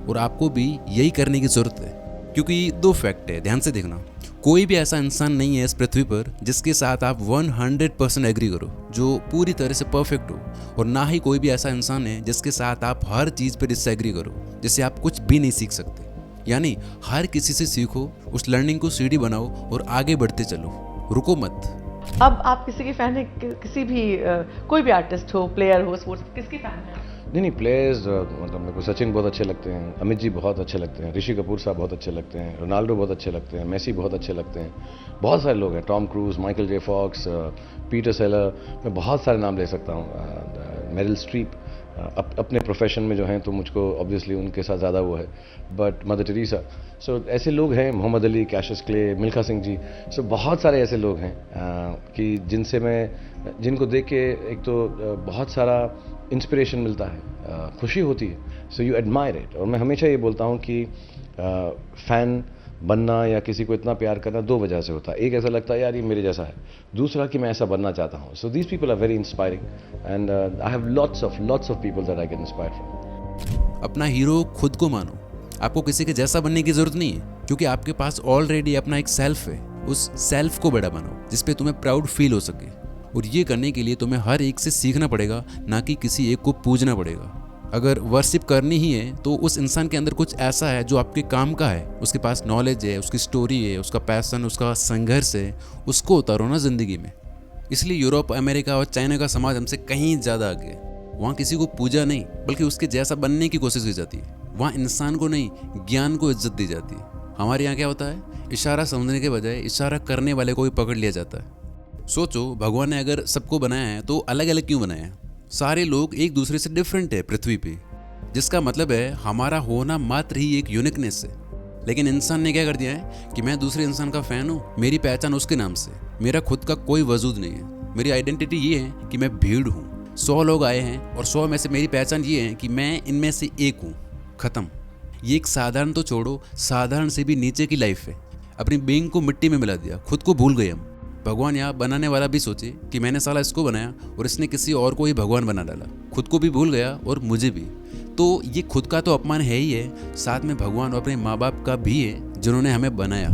और आपको भी यही करने की ज़रूरत है, क्योंकि दो फैक्ट है, ध्यान से देखना। कोई भी ऐसा इंसान नहीं है इस पृथ्वी पर जिसके साथ आप 100% एग्री करो, जो पूरी तरह से परफेक्ट हो, और ना ही कोई भी ऐसा इंसान है जिसके साथ आप हर चीज़ पर डिसएग्री करो, जिससे आप कुछ भी नहीं सीख सकते। यानी हर किसी से सीखो, उस लर्निंग को सीढ़ी बनाओ और आगे बढ़ते चलो, रुको मत। अब आप किसी के फैन है, किसी भी कोई भी आर्टिस्ट हो, प्लेयर हो, स्पोर्ट्स, किसकी फैन है? नहीं प्लेयर्स मतलब मेरे को सचिन बहुत अच्छे लगते हैं, अमित जी बहुत अच्छे लगते हैं, ऋषि कपूर साहब बहुत अच्छे लगते हैं, रोनाल्डो बहुत अच्छे लगते हैं, मेसी बहुत अच्छे लगते हैं, बहुत सारे लोग हैं, Tom Cruise, Michael J Fox, Peter Seller, मैं बहुत सारे नाम ले सकता हूँ, मेरिल स्ट्रीप। अपने प्रोफेशन में जो हैं तो मुझको ऑब्वियसली उनके साथ ज़्यादा वो है, बट मदर टेरेसा। सो ऐसे लोग हैं, मोहम्मद अली, कैशियस क्ले, मिल्खा सिंह जी। सो बहुत सारे ऐसे लोग हैं कि जिनको देख के एक तो बहुत सारा इंस्पिरेशन मिलता है, खुशी होती है, सो यू एडमायर इट। और मैं हमेशा ये बोलता हूँ कि फ़ैन बनना या किसी को इतना प्यार करना दो वजह से होता है। एक ऐसा लगता है यार ये मेरे जैसा है, दूसरा कि मैं ऐसा बनना चाहता हूँ। So these people are very inspiring and I have lots of people that I can inspire from. अपना हीरो खुद को मानो, आपको किसी के जैसा बनने की जरूरत नहीं है, क्योंकि आपके पास ऑलरेडी अपना एक सेल्फ है। उस सेल्फ को बड़ा बनाओ जिस पे तुम्हें प्राउड फील हो सके, और ये करने के लिए तुम्हें हर एक से सीखना पड़ेगा, ना कि किसी एक को पूजना पड़ेगा। अगर वर्शिप करनी ही है तो उस इंसान के अंदर कुछ ऐसा है जो आपके काम का है, उसके पास नॉलेज है, उसकी स्टोरी है, उसका पैशन, उसका संघर्ष है, उसको उतारो ना जिंदगी में। इसलिए यूरोप, अमेरिका और चाइना का समाज हमसे कहीं ज़्यादा आगे है। वहाँ किसी को पूजा नहीं बल्कि उसके जैसा बनने की कोशिश की जाती है। वहाँ इंसान को नहीं, ज्ञान को इज्जत दी जाती है। हमारे यहाँ क्या होता है, इशारा समझने के बजाय इशारा करने वाले को भी पकड़ लिया जाता है। सोचो, भगवान ने अगर सबको बनाया है तो अलग अलग क्यों बनाया है? सारे लोग एक दूसरे से डिफरेंट है पृथ्वी पे, जिसका मतलब है हमारा होना मात्र ही एक यूनिकनेस है। लेकिन इंसान ने क्या कर दिया है कि मैं दूसरे इंसान का फैन हूँ, मेरी पहचान उसके नाम से, मेरा खुद का कोई वजूद नहीं है। मेरी आइडेंटिटी ये है कि मैं भीड़ हूँ। 100 लोग आए हैं और 100 में से मेरी पहचान ये है कि मैं इनमें से एक हूँ। खत्म। ये एक साधारण तो छोड़ो, साधारण से भी नीचे की लाइफ है। अपनी बीइंग को मिट्टी में मिला दिया, खुद को भूल गए हम। भगवान यहाँ बनाने वाला भी सोचे कि मैंने साला इसको बनाया और इसने किसी और को ही भगवान बना डाला, खुद को भी भूल गया और मुझे भी। तो ये खुद का तो अपमान है ही है, साथ में भगवान और अपने माँ बाप का भी है जिन्होंने हमें बनाया।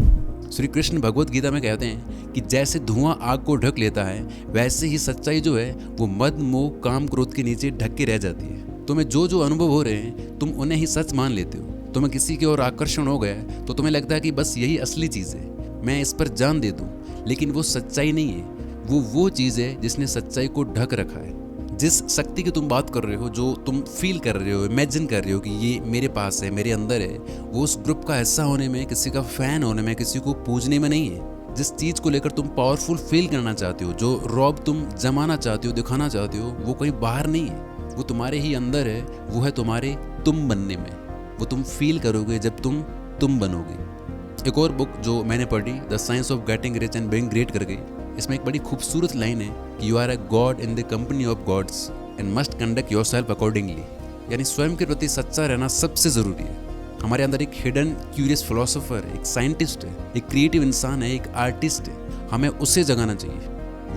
श्री कृष्ण भगवत गीता में कहते हैं कि जैसे धुआं आग को ढक लेता है, वैसे ही सच्चाई जो है वो मद, मोह, काम, क्रोध के नीचे ढक के रह जाती है। तुम्हें जो जो अनुभव हो रहे हैं तुम उन्हें ही सच मान लेते हो। तुम्हें किसी की ओर आकर्षण हो गया तो तुम्हें लगता है कि बस यही असली चीज़ है, मैं इस पर जान दे दूं, लेकिन वो सच्चाई नहीं है। वो चीज़ है जिसने सच्चाई को ढक रखा है। जिस शक्ति की तुम बात कर रहे हो, जो तुम फील कर रहे हो, इमेजिन कर रहे हो कि ये मेरे पास है, मेरे अंदर है, वो उस ग्रुप का हिस्सा होने में, किसी का फैन होने में, किसी को पूजने में नहीं है। जिस चीज़ को लेकर तुम पावरफुल फील करना चाहते हो, जो रॉब तुम जमाना चाहते हो, दिखाना चाहते हो, वो कहीं बाहर नहीं है, वो तुम्हारे ही अंदर है। वो है तुम्हारे तुम बनने में। वो तुम फील करोगे जब तुम बनोगे। एक और बुक जो मैंने पढ़ी, the science of getting rich and being great करके, इसमें एक बड़ी खूबसूरत लाइन है कि you are a god in the company of gods and must conduct yourself accordingly. यानी स्वयं के प्रति सच्चा रहना सबसे ज़रूरी है। हमारे अंदर एक हिडन क्यूरियस फिलोसोफर है, एक साइंटिस्ट है, एक क्रिएटिव इंसान है, एक आर्टिस्ट है। हमें उसे जगाना चाहिए,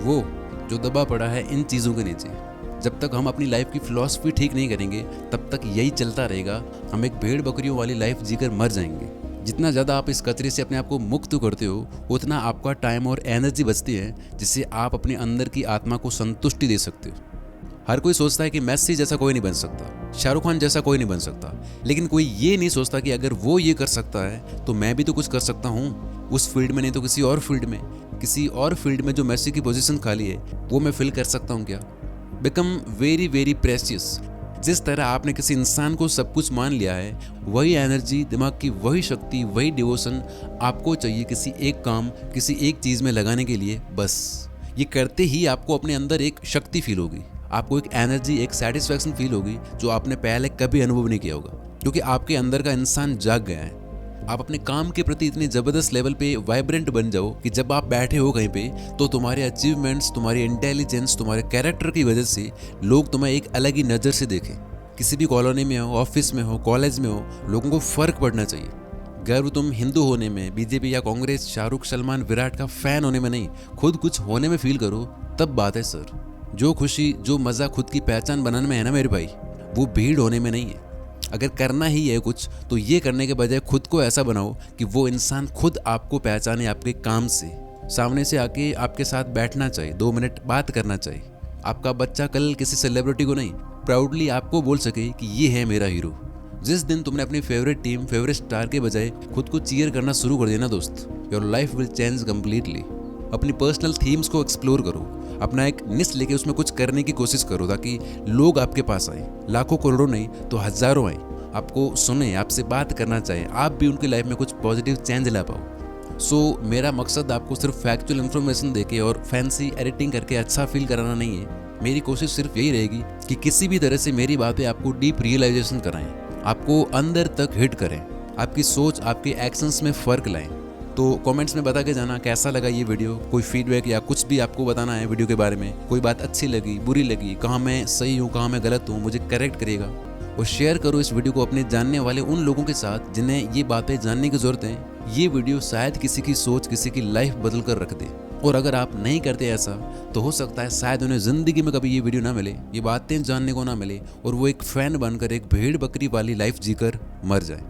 वो जो दबा पड़ा है इन चीज़ों के नीचे। जब तक हम अपनी लाइफ की फिलॉसफी ठीक नहीं करेंगे तब तक यही चलता रहेगा। हम एक भेड़ बकरियों वाली लाइफ जीकर मर जाएंगे। जितना ज़्यादा आप इस कचरे से अपने आप को मुक्त करते हो, उतना आपका टाइम और एनर्जी बचती है, जिससे आप अपने अंदर की आत्मा को संतुष्टि दे सकते हो। हर कोई सोचता है कि मेसी जैसा कोई नहीं बन सकता, शाहरुख खान जैसा कोई नहीं बन सकता, लेकिन कोई ये नहीं सोचता कि अगर वो ये कर सकता है तो मैं भी तो कुछ कर सकता हूँ। उस फील्ड में नहीं तो किसी और फील्ड में, किसी और फील्ड में जो मेसी की पोजीशन खाली है वो मैं फिल कर सकता हूँ क्या। Become very very precious. जिस तरह आपने किसी इंसान को सब कुछ मान लिया है, वही एनर्जी, दिमाग की वही शक्ति, वही डिवोशन आपको चाहिए किसी एक काम, किसी एक चीज़ में लगाने के लिए। बस ये करते ही आपको अपने अंदर एक शक्ति फील होगी, आपको एक एनर्जी, एक सेटिस्फैक्शन फील होगी जो आपने पहले कभी अनुभव नहीं किया होगा, क्योंकि आपके अंदर का इंसान जाग गया है। आप अपने काम के प्रति इतने ज़बरदस्त लेवल पे वाइब्रेंट बन जाओ कि जब आप बैठे हो कहीं पे तो तुम्हारे अचीवमेंट्स, तुम्हारी इंटेलिजेंस, तुम्हारे कैरेक्टर की वजह से लोग तुम्हें एक अलग ही नज़र से देखें। किसी भी कॉलोनी में हो, ऑफिस में हो, कॉलेज में हो, लोगों को फ़र्क पड़ना चाहिए। गर्व तुम हिंदू होने में, बीजेपी या कांग्रेस, शाहरुख, सलमान, विराट का फ़ैन होने में नहीं, खुद कुछ होने में फील करो, तब बात है सर। जो खुशी, जो मज़ा खुद की पहचान बनाने में है ना मेरे भाई, वो भीड़ होने में नहीं है। अगर करना ही है कुछ तो ये करने के बजाय खुद को ऐसा बनाओ कि वो इंसान खुद आपको पहचाने आपके काम से। सामने से आके आपके साथ बैठना चाहिए, 2 मिनट बात करना चाहिए। आपका बच्चा कल किसी सेलिब्रिटी को नहीं, प्राउडली आपको बोल सके कि ये है मेरा हीरो। जिस दिन तुमने अपनी फेवरेट टीम, फेवरेट स्टार के बजाय खुद को चीयर करना शुरू कर देना दोस्त, your life will change completely. अपनी पर्सनल थीम्स को एक्सप्लोर करो, अपना एक निश लेके उसमें कुछ करने की कोशिश करो ताकि लोग आपके पास आए, लाखों करोड़ों नहीं तो हजारों आए, आपको सुने, आपसे बात करना चाहे, आप भी उनकी लाइफ में कुछ पॉजिटिव चेंज ला पाओ। सो मेरा मकसद आपको सिर्फ फैक्चुअल इन्फॉर्मेशन देके और फैंसी एडिटिंग करके अच्छा फील कराना नहीं है। मेरी कोशिश सिर्फ यही रहेगी कि किसी भी तरह से मेरी बातें आपको डीप रियलाइजेशन कराएं, आपको अंदर तक हिट करें, आपकी सोच, आपके एक्शंस में फ़र्क लाएं। तो कमेंट्स में बता के जाना कैसा लगा ये वीडियो, कोई फीडबैक या कुछ भी आपको बताना है वीडियो के बारे में, कोई बात अच्छी लगी, बुरी लगी, कहाँ मैं सही हूँ, कहाँ मैं गलत हूँ, मुझे करेक्ट करिएगा। और शेयर करो इस वीडियो को अपने जानने वाले उन लोगों के साथ जिन्हें ये बातें जानने की ज़रूरत है। ये वीडियो शायद किसी की सोच, किसी की लाइफ बदल कर रख दे। और अगर आप नहीं करते ऐसा तो हो सकता है शायद उन्हें ज़िंदगी में कभी ये वीडियो ना मिले, ये बातें जानने को ना मिले और वो एक फ़ैन बनकर एक भेड़ बकरी वाली लाइफ जीकर मर जाए।